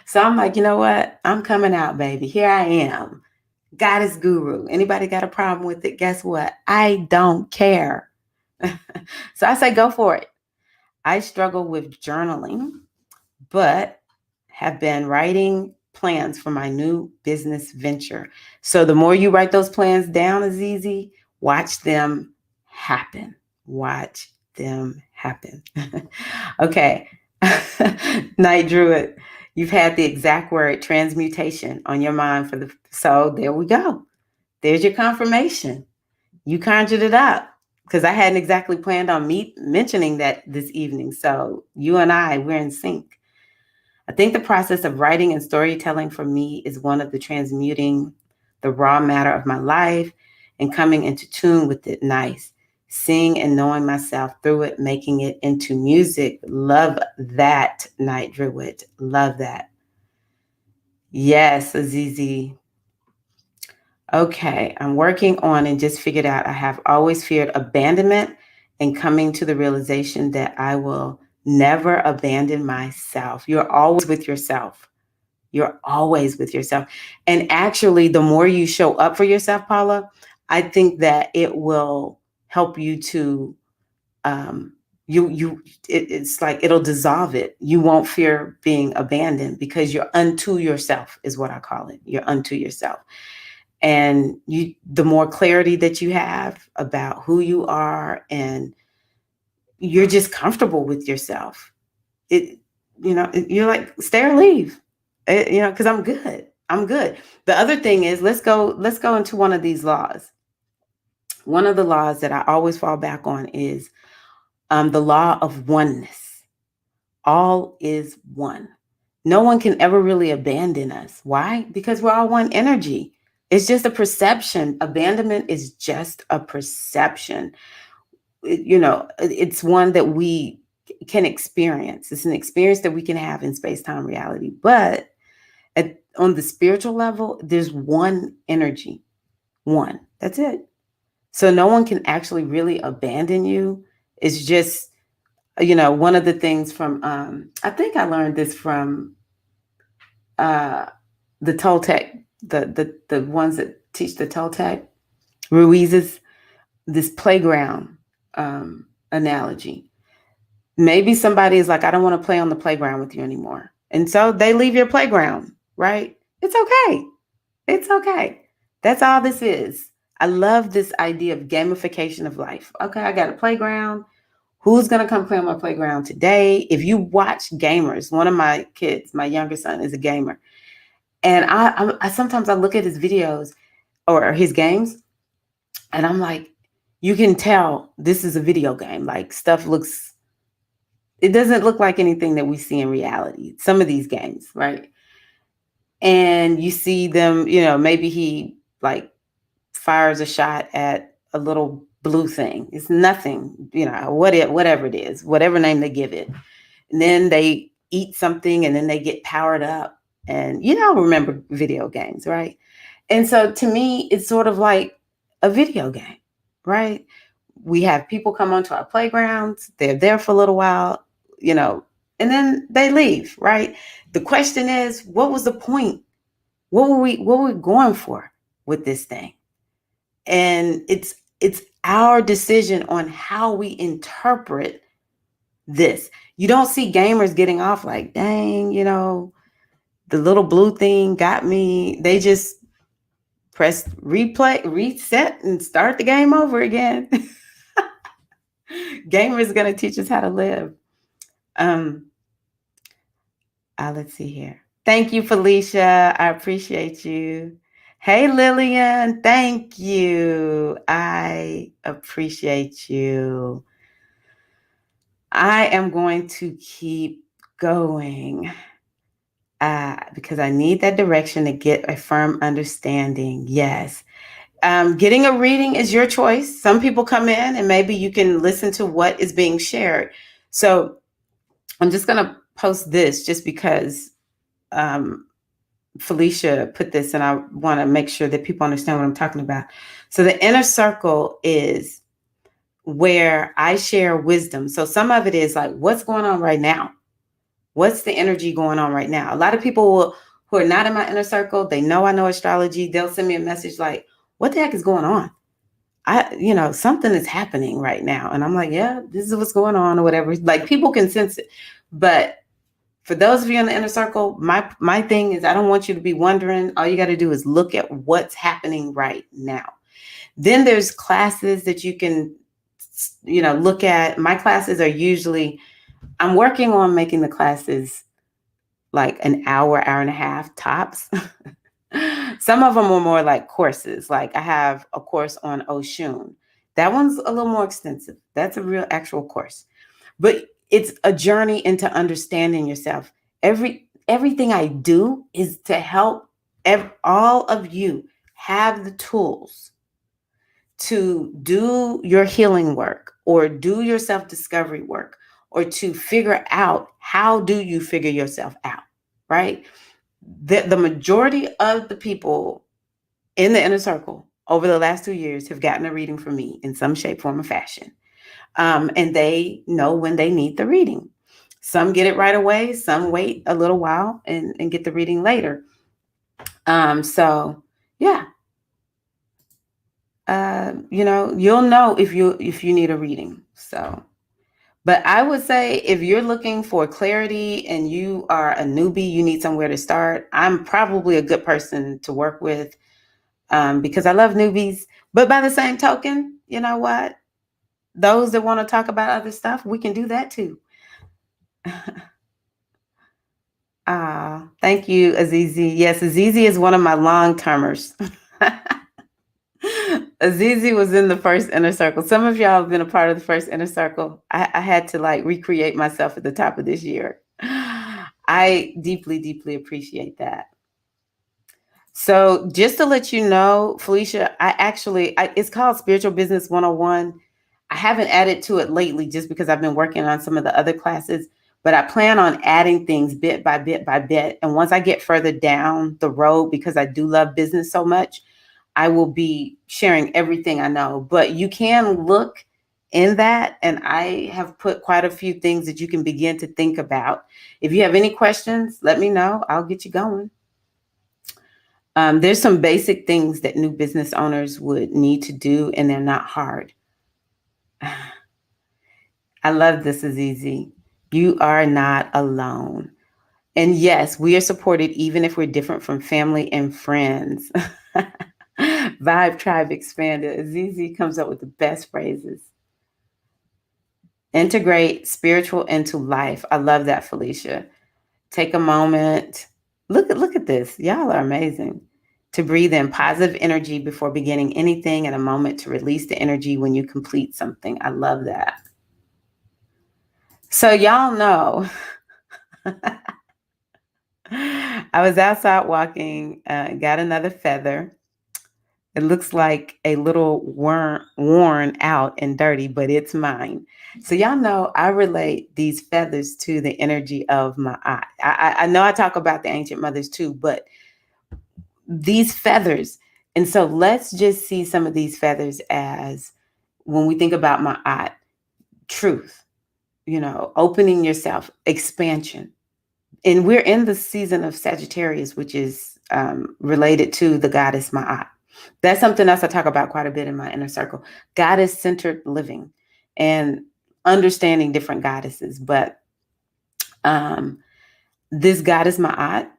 So I'm like, you know what? I'm coming out, baby. Here I am. Goddess guru. Anybody got a problem with it? Guess what? I don't care. So I say go for it. I struggle with journaling, but have been writing plans for my new business venture. So the more you write those plans down, Azizi, watch them happen. Watch them happen. Okay. Night Druid, you've had the exact word transmutation on your mind so there we go. There's your confirmation. You conjured it up because I hadn't exactly planned on mentioning that this evening. So you and we're in sync. I think the process of writing and storytelling for me is one of the transmuting the raw matter of my life and coming into tune with it. Nice. Seeing and knowing myself through it, making it into music. Love that, Night Druid. Love that. Yes, Azizi. Okay, I'm working on and just figured out I have always feared abandonment and coming to the realization that I will never abandon myself. You're always with yourself. You're always with yourself. And actually, the more you show up for yourself, Paula, I think that it will help you to it's like it'll dissolve it. You won't fear being abandoned because you're unto yourself is what I call it. You're unto yourself. And the more clarity that you have about who you are and you're just comfortable with yourself. You're like, stay or leave. Because I'm good. I'm good. The other thing is let's go into one of these laws. One of the laws that I always fall back on is the law of oneness. All is one. No one can ever really abandon us. Why? Because we're all one energy. It's just a perception. Abandonment is just a perception. It's one that we can experience. It's an experience that we can have in space-time reality. But on the spiritual level, there's one energy. One. That's it. So no one can actually really abandon you. It's just, one of the things from, I think I learned this from the Toltec, the ones that teach the Toltec, Ruiz's, this playground analogy. Maybe somebody is like, I don't want to play on the playground with you anymore. And so they leave your playground, right? It's okay. It's okay. That's all this is. I love this idea of gamification of life. Okay, I got a playground. Who's going to come play on my playground today? If you watch gamers, one of my kids, my younger son, is a gamer. And I sometimes I look at his videos or his games, and I'm like, you can tell this is a video game. Like it doesn't look like anything that we see in reality. Some of these games, right? And you see them, maybe he like fires a shot at a little blue thing. It's nothing, whatever it is, whatever name they give it. And then they eat something and then they get powered up. And remember video games, right? And so to me, it's sort of like a video game, right? We have people come onto our playgrounds, they're there for a little while, and then they leave, right? The question is, what was the point? What were we going for with this thing? And it's our decision on how we interpret this. You don't see gamers getting off like, dang, the little blue thing got me. They just press reset, and start the game over again. Gamer is going to teach us how to live. Let's see here. Thank you, Felicia. I appreciate you. Hey, Lillian. Thank you. I appreciate you. I am going to keep going because I need that direction to get a firm understanding. Yes. Getting a reading is your choice. Some people come in and maybe you can listen to what is being shared. So I'm just going to post this just because um, Felicia put this, and I want to make sure that people understand what I'm talking about. So the inner circle is where I share wisdom. So some of it is like, what's going on right now? What's the energy going on right now? A lot of people who are not in my inner circle, they know I know astrology. They'll send me a message like, what the heck is going on? Something is happening right now. And I'm like, yeah, this is what's going on or whatever. Like people can sense it. But for those of you in the inner circle, my thing is I don't want you to be wondering. All you got to do is look at what's happening right now. Then there's classes that you can, look at. My classes are usually, I'm working on making the classes like an hour and a half tops. Some of them are more like courses. Like I have a course on Oshun. That one's a little more extensive. That's a real actual course. But it's a journey into understanding yourself. Everything I do is to help all of you have the tools to do your healing work or do your self-discovery work or to figure out how do you figure yourself out, right? The majority of the people in the inner circle over the last 2 years have gotten a reading from me in some shape, form, or fashion. And they know when they need the reading. Some get it right away. Some wait a little while and get the reading later. So yeah, you'll know if you need a reading. So, but I would say if you're looking for clarity and you are a newbie, you need somewhere to start. I'm probably a good person to work with because I love newbies. But by the same token, you know what? Those that want to talk about other stuff, we can do that too. Thank you, Azizi. Yes, Azizi is one of my long-termers. Azizi was in the first inner circle. Some of y'all have been a part of the first inner circle. I had to like recreate myself at the top of this year. I deeply, deeply appreciate that. So just to let you know, Felicia, it's called Spiritual Business 101. I haven't added to it lately just because I've been working on some of the other classes, but I plan on adding things bit by bit by bit. And once I get further down the road, because I do love business so much, I will be sharing everything I know. But you can look in that, and I have put quite a few things that you can begin to think about. If you have any questions, let me know. I'll get you going. There's some basic things that new business owners would need to do, and they're not hard. I love this is easy. You are not alone. And yes, we are supported even if we're different from family and friends. Vibe Tribe Expanded. Azizi comes up with the best phrases. Integrate spiritual into life. I love that, Felicia. Take a moment. Look at this. Y'all are amazing. To breathe in positive energy before beginning anything and a moment to release the energy when you complete something. I love that. So y'all know I was outside walking, got another feather. It looks like a little worn out and dirty, but it's mine. So y'all know I relate these feathers to the energy of my eye. I know I talk about the ancient mothers too, but these feathers. And so let's just see some of these feathers as when we think about my eye, truth, opening yourself, expansion. And we're in the season of Sagittarius, which is related to the goddess Ma'at. That's something else I talk about quite a bit in my inner circle. Goddess-centered living and understanding different goddesses. But this goddess Ma'at,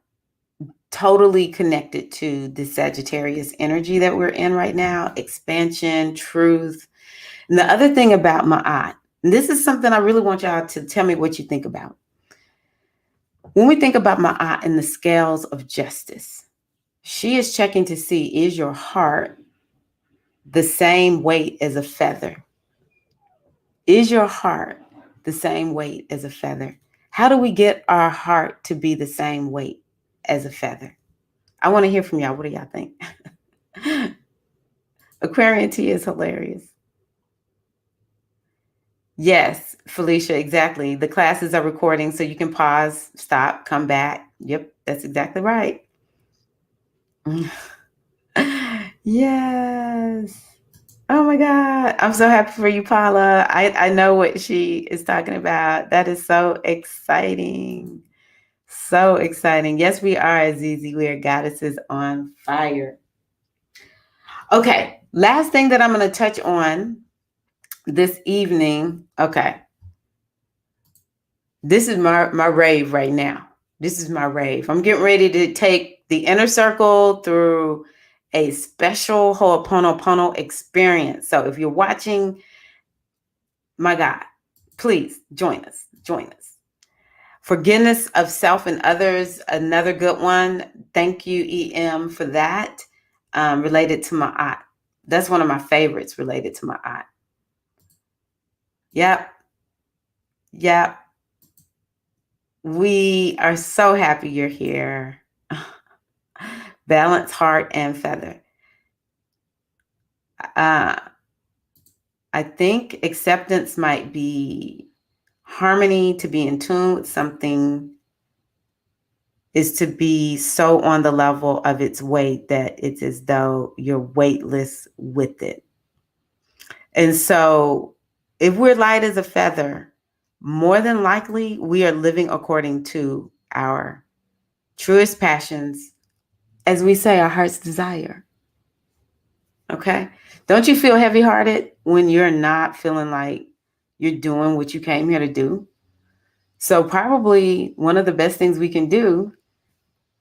totally connected to the Sagittarius energy that we're in right now, expansion, truth. And the other thing about Ma'at, and this is something I really want y'all to tell me what you think about. When we think about Ma'at and the scales of justice, she is checking to see, is your heart the same weight as a feather? Is your heart the same weight as a feather? How do we get our heart to be the same weight as a feather? I want to hear from y'all. What do y'all think? Aquarian tea is hilarious. Yes, Felicia, exactly. The classes are recording, so you can pause, stop, come back. Yep, that's exactly right. Yes. Oh my God. I'm so happy for you, Paula. I know what she is talking about. That is so exciting. So exciting. Yes, we are, Azizi. We are goddesses on fire. Okay. Last thing that I'm going to touch on this evening. Okay. This is my rave right now. This is my rave. I'm getting ready to take the inner circle through a special Ho'oponopono experience. So if you're watching, my God, please join us. Join us. Forgiveness of self and others, another good one. Thank you, EM, for that. Related to my aunt. That's one of my favorites related to my aunt. Yep. Yep. We are so happy you're here. Balance, heart, and feather. I think acceptance might be harmony, to be in tune with something is to be so on the level of its weight that it's as though you're weightless with it. And so if we're light as a feather, more than likely we are living according to our truest passions, as we say, our heart's desire. Okay? Don't you feel heavy-hearted when you're not feeling like you're doing what you came here to do? So probably one of the best things we can do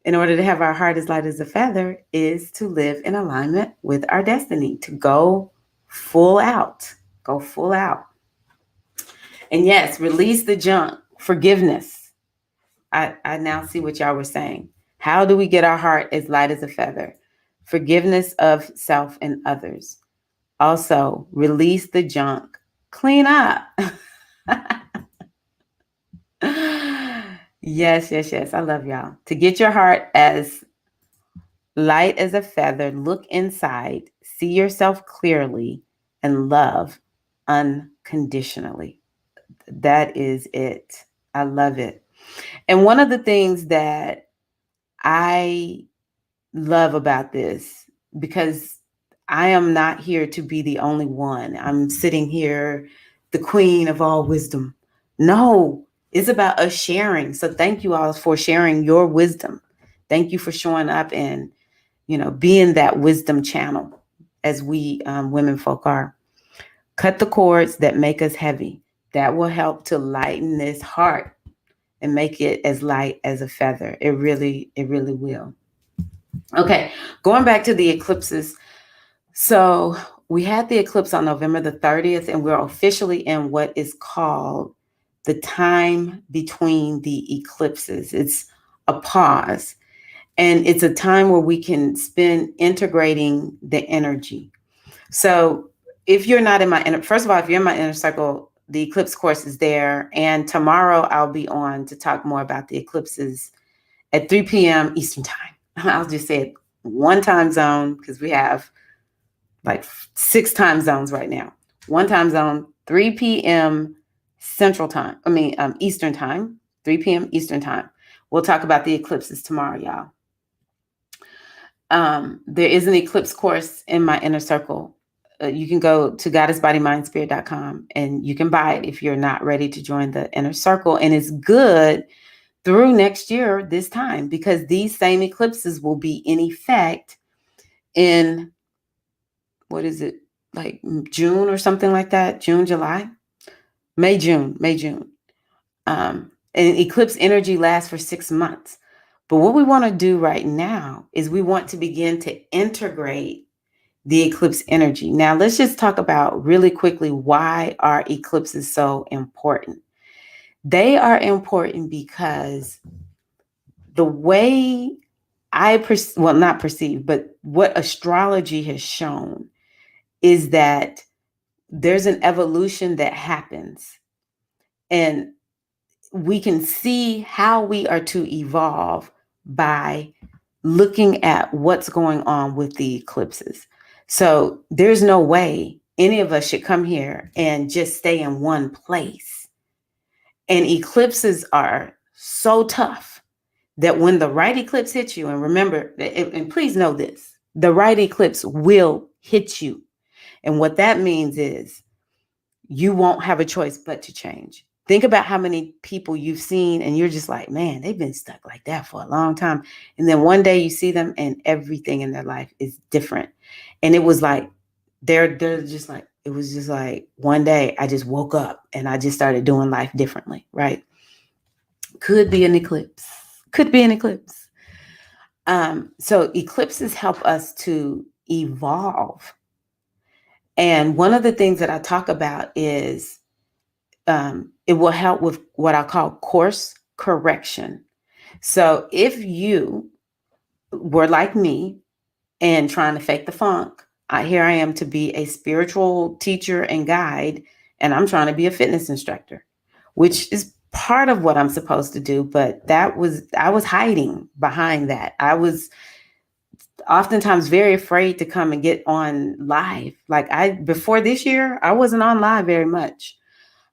in order to have our heart as light as a feather is to live in alignment with our destiny, to go full out. Go full out. And yes, release the junk. Forgiveness. I now see what y'all were saying. How do we get our heart as light as a feather? Forgiveness of self and others. Also, release the junk. Clean up. Yes, yes, yes. I love y'all. To get your heart as light as a feather, look inside, see yourself clearly, and love unconditionally. That is it. I love it. And one of the things that I love about this, because I am not here to be the only one. I'm sitting here, the queen of all wisdom. No, it's about us sharing. So thank you all for sharing your wisdom. Thank you for showing up and, being that wisdom channel as we women folk are. Cut the cords that make us heavy. That will help to lighten this heart and make it as light as a feather. It really will. Okay, going back to the eclipses. So we had the eclipse on November the 30th, and we're officially in what is called the time between the eclipses. It's a pause, and it's a time where we can spend integrating the energy. So if you're not in first of all, if you're in my inner circle, the eclipse course is there. And tomorrow I'll be on to talk more about the eclipses at 3 p.m. Eastern time. I'll just say it one time zone because we have like 6 time zones right now. One time zone, 3 p.m. Central time. Eastern time, 3 p.m. Eastern time. We'll talk about the eclipses tomorrow, y'all. There is an eclipse course in my inner circle. You can go to goddessbodymindspirit.com and you can buy it if you're not ready to join the inner circle. And it's good through next year, this time, because these same eclipses will be in effect in, what is it, like June or something like that? June, July? May, June. And eclipse energy lasts for 6 months. But what we want to do right now is we want to begin to integrate the eclipse energy. Now, let's just talk about really quickly why are eclipses so important. They are important because the way not perceive, but what astrology has shown is that there's an evolution that happens And we can see how we are to evolve by looking at what's going on with the eclipses. So there's no way any of us should come here and just stay in one place. And eclipses are so tough that when the right eclipse hits you, and remember, and please know this, the right eclipse will hit you. And what that means is you won't have a choice but to change. Think about how many people you've seen and you're just like, man, they've been stuck like that for a long time. And then one day you see them and everything in their life is different. And it was like, they're just like, it was just like one day I just woke up and I just started doing life differently, right? Could be an eclipse. Could be an eclipse. So eclipses help us to evolve. And one of the things that I talk about is it will help with what I call course correction. So if you were like me and trying to fake the funk, here I am to be a spiritual teacher and guide, and I'm trying to be a fitness instructor, which is part of what I'm supposed to do. But I was hiding behind that. I was oftentimes very afraid to come and get on live. Before this year, I wasn't on live very much.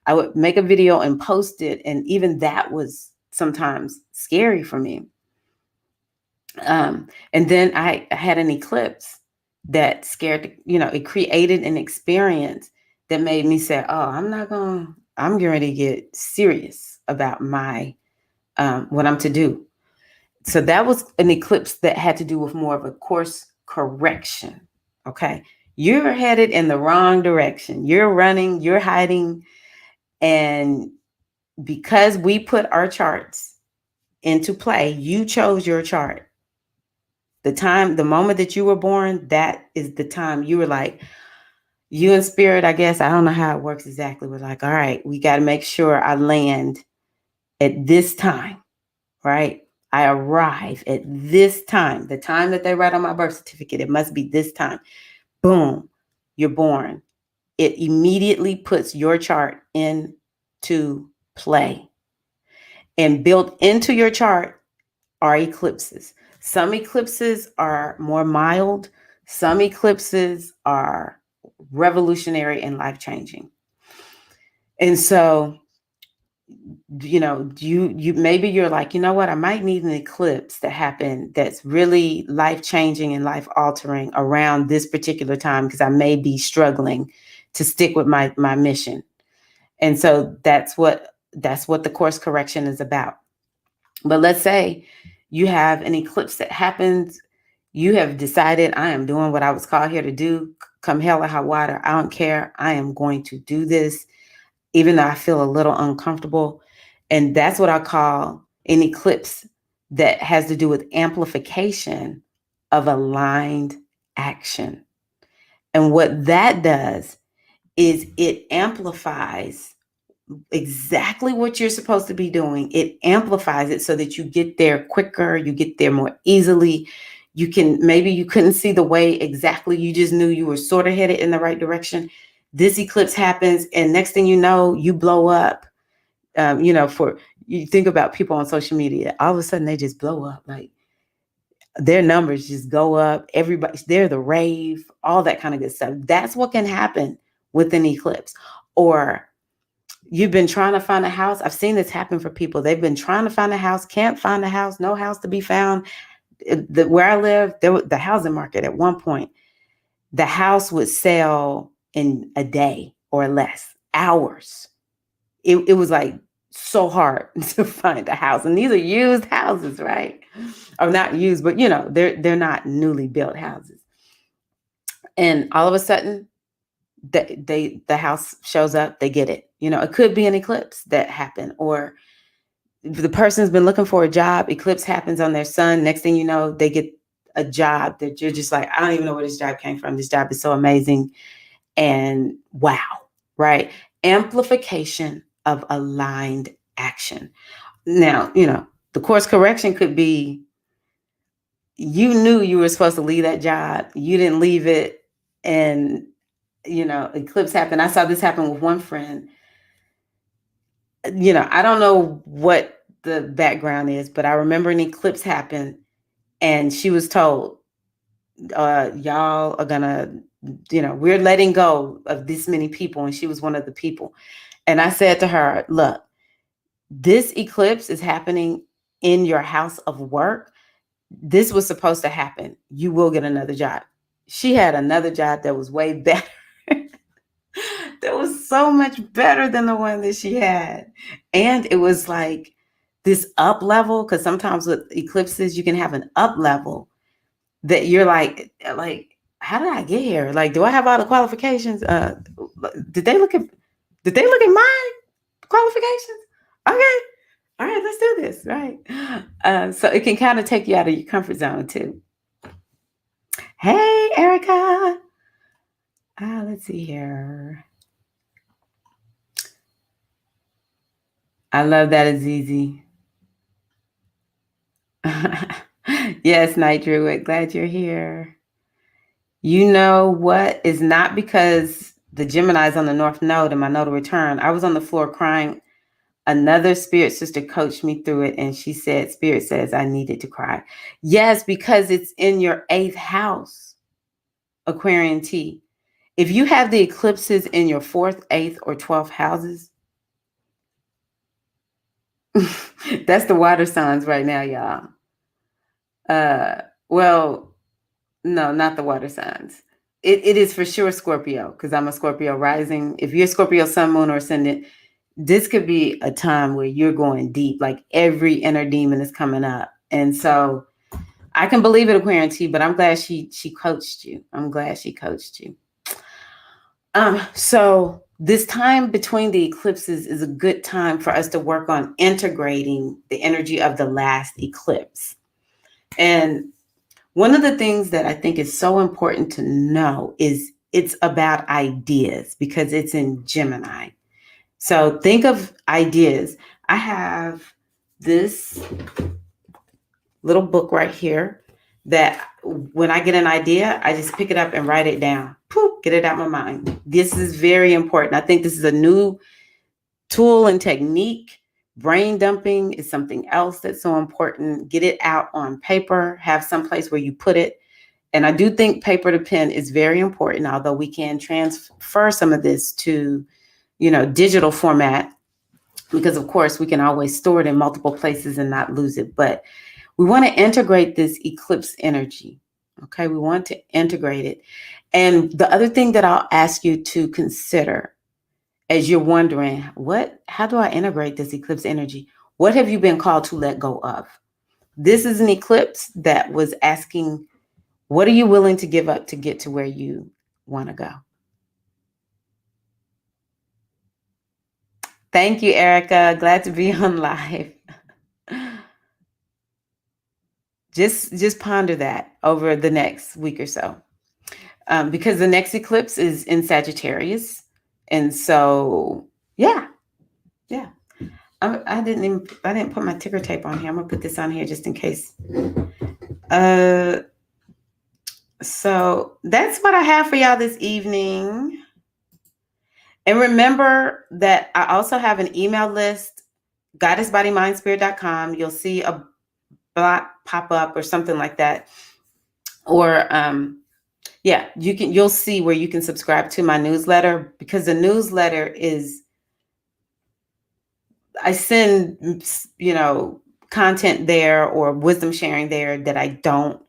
I would make a video and post it. And even that was sometimes scary for me. And then I had an eclipse that it created an experience that made me say, oh, I'm getting ready to get serious about what I'm to do. So that was an eclipse that had to do with more of a course correction. Okay. You're headed in the wrong direction. You're running, you're hiding. And because we put our charts into play, you chose your chart. The moment that you were born, that is the time you were like, you in spirit, I guess. I don't know how it works exactly. We're like, all right, we got to make sure I land at this time, right? I arrive at this time, the time that they write on my birth certificate. It must be this time. Boom, you're born. It immediately puts your chart into play. And built into your chart are eclipses. Some eclipses are more mild. Some eclipses are revolutionary and life-changing. And so, you maybe you're like, you know what, I might need an eclipse to happen that's really life-changing and life-altering around this particular time because I may be struggling to stick with my mission. And so that's what the course correction is about. But let's say you have an eclipse that happens. You have decided, I am doing what I was called here to do. Come hell or high water, I don't care. I am going to do this, even though I feel a little uncomfortable. And that's what I call an eclipse that has to do with amplification of aligned action. And what that does is it amplifies exactly what you're supposed to be doing. It amplifies it so that you get there quicker, you get there more easily. Maybe you couldn't see the way exactly, you just knew you were sort of headed in the right direction. This eclipse happens, and next thing you know, you blow up. You think about people on social media, all of a sudden they just blow up, like their numbers just go up. They're the rave, all that kind of good stuff. That's what can happen with an eclipse. Or you've been trying to find a house. I've seen this happen for people. They've been trying to find a house, can't find a house, no house to be found. Where I live, the housing market at one point, the house would sell in a day or less, hours. It was like so hard to find a house. And these are used houses, right? Or not used, but they're not newly built houses. And all of a sudden, the house shows up, they get it. It could be an eclipse that happened, or the person's been looking for a job, eclipse happens on their sun. Next thing you know, they get a job that you're just like, I don't even know where this job came from. This job is so amazing. And wow, right? Amplification of aligned action. Now, the course correction could be, you knew you were supposed to leave that job. You didn't leave it. And eclipse happened. I saw this happen with one friend. I don't know what the background is, but I remember an eclipse happened and she was told, y'all are gonna, we're letting go of this many people. And she was one of the people. And I said to her, look, this eclipse is happening in your house of work. This was supposed to happen. You will get another job. She had another job that was way better. That was so much better than the one that she had. And it was like this up level, because sometimes with eclipses, you can have an up level that you're like, how did I get here? Like, do I have all the qualifications? Did they look at my qualifications? Okay. All right, let's do this. Right. So it can kind of take you out of your comfort zone too. Hey, Erica. Let's see here. I love that, Azizi. Yes, Night Druid. Glad you're here. You know what? It's not because the Gemini's on the North Node and my nodal return. I was on the floor crying. Another spirit sister coached me through it, and she said, Spirit says I needed to cry. Yes, because it's in your 8th house, Aquarian T. If you have the eclipses in your 4th, 8th, or 12th houses, that's the water signs right now, y'all. Well, no, not the water signs. It is for sure Scorpio, because I'm a Scorpio rising. If you're Scorpio sun, moon, or ascendant, this could be a time where you're going deep, like every inner demon is coming up. And so I can believe it, Aquarian T, but I'm glad she coached you. I'm glad she coached you. So this time between the eclipses is a good time for us to work on integrating the energy of the last eclipse. And one of the things that I think is so important to know is it's about ideas, because it's in Gemini. So think of ideas. I have this little book right here that when I get an idea, I just pick it up and write it down. Poof, get it out of my mind. This is very important. I think this is a new tool and technique. Brain dumping is something else that's so important. Get it out on paper, have some place where you put it. And I do think paper to pen is very important, although we can transfer some of this to, digital format, because of course we can always store it in multiple places and not lose it. But we want to integrate this eclipse energy. Okay, we want to integrate it. And the other thing that I'll ask you to consider as you're wondering, how do I integrate this eclipse energy? What have you been called to let go of? This is an eclipse that was asking, what are you willing to give up to get to where you want to go? Thank you, Erica. Glad to be on live. Just ponder that over the next week or so, because the next eclipse is in Sagittarius, and so yeah. I didn't put my ticker tape on here. I'm gonna put this on here just in case. So that's what I have for y'all this evening. And remember that I also have an email list, goddessbodymindspirit.com. You'll see a block pop up or something like that. Or you'll see where you can subscribe to my newsletter, because the newsletter is, I send, content there or wisdom sharing there that I don't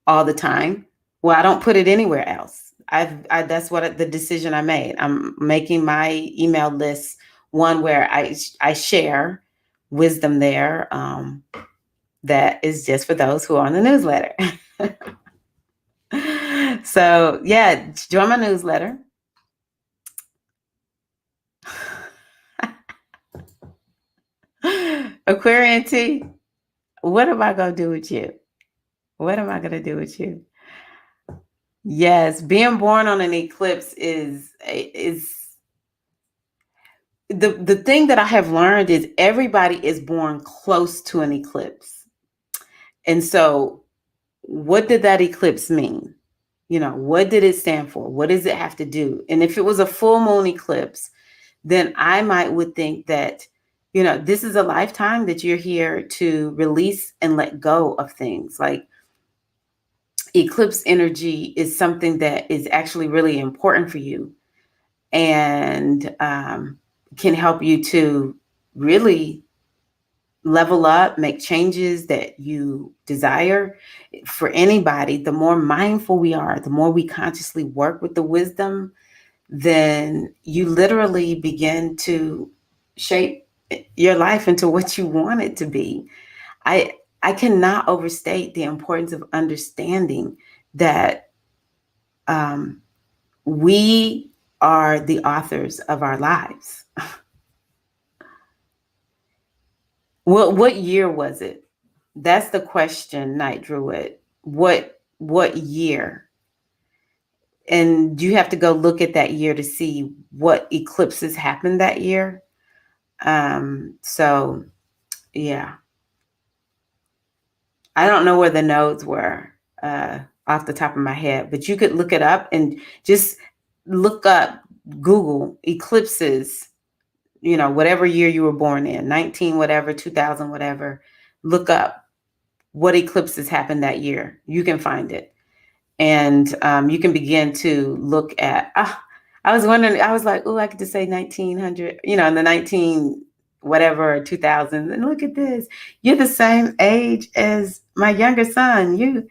all the time. Well, I don't put it anywhere else. That's the decision I made. I'm making my email list one where I share wisdom there, that is just for those who are on the newsletter. So yeah, join my newsletter. Aquarian T, what am I going to do with you? What am I going to do with you? Yes, being born on an eclipse is the thing that I have learned is everybody is born close to an eclipse. And so what did that eclipse mean? What did it stand for? What does it have to do? And if it was a full moon eclipse, then I would think that This is a lifetime that you're here to release and let go of things. Like, eclipse energy is something that is actually really important for you, and can help you to really level up, make changes that you desire. For anybody, the more mindful we are, the more we consciously work with the wisdom, then you literally begin to shape your life into what you want it to be. I cannot overstate the importance of understanding that um, we are the authors of our lives. What year was it? That's the question, Night Druid. What year? And you have to go look at that year to see what eclipses happened that year. So yeah, I don't know where the nodes were off the top of my head, but you could look it up and just look up Google eclipses, whatever year you were born in, 19, whatever, 2000, whatever. Look up what eclipses happened that year. You can find it. And you can begin to look at, I was wondering, I was like, oh, I could just say 1900, in the 19 whatever, 2000. And look at this. You're the same age as my younger son. You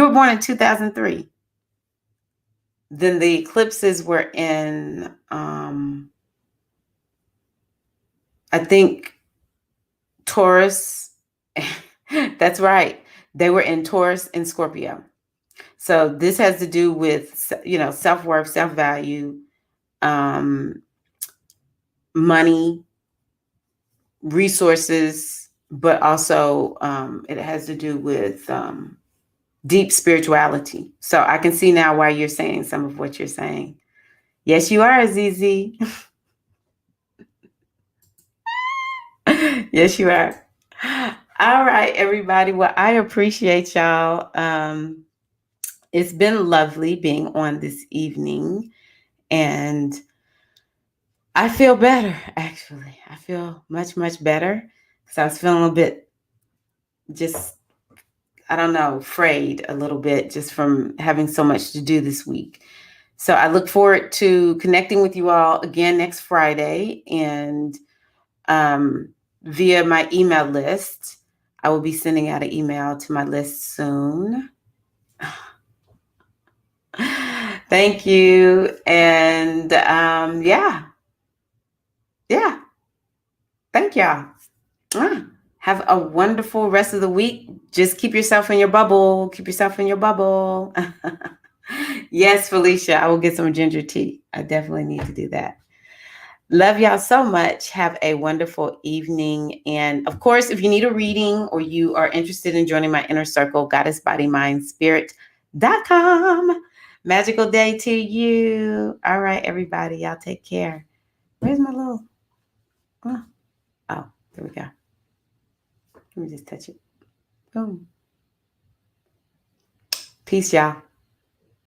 were born in 2003. Then the eclipses were in, I think, Taurus. That's right. They were in Taurus and Scorpio. So this has to do with, self-worth, self-value, money, resources, but also it has to do with deep spirituality. So I can see now why you're saying some of what you're saying. Yes, you are, Azizi. Yes, you are. All right, everybody. Well, I appreciate y'all. It's been lovely being on this evening, and I feel better, actually. I feel much, much better because I was feeling a bit just, I don't know, frayed a little bit just from having so much to do this week. So I look forward to connecting with you all again next Friday, and via my email list. I will be sending out an email to my list soon. Thank you. And yeah. Thank y'all. Have a wonderful rest of the week. Just keep yourself in your bubble. Keep yourself in your bubble. Yes, Felicia, I will get some ginger tea. I definitely need to do that. Love y'all so much. Have a wonderful evening. And of course, if you need a reading or you are interested in joining my inner circle, goddessbodymindspirit.com. Magical day to you. All right, everybody. Y'all take care. Where's my little... Oh, there we go. Let me just touch it. Boom. Peace, y'all.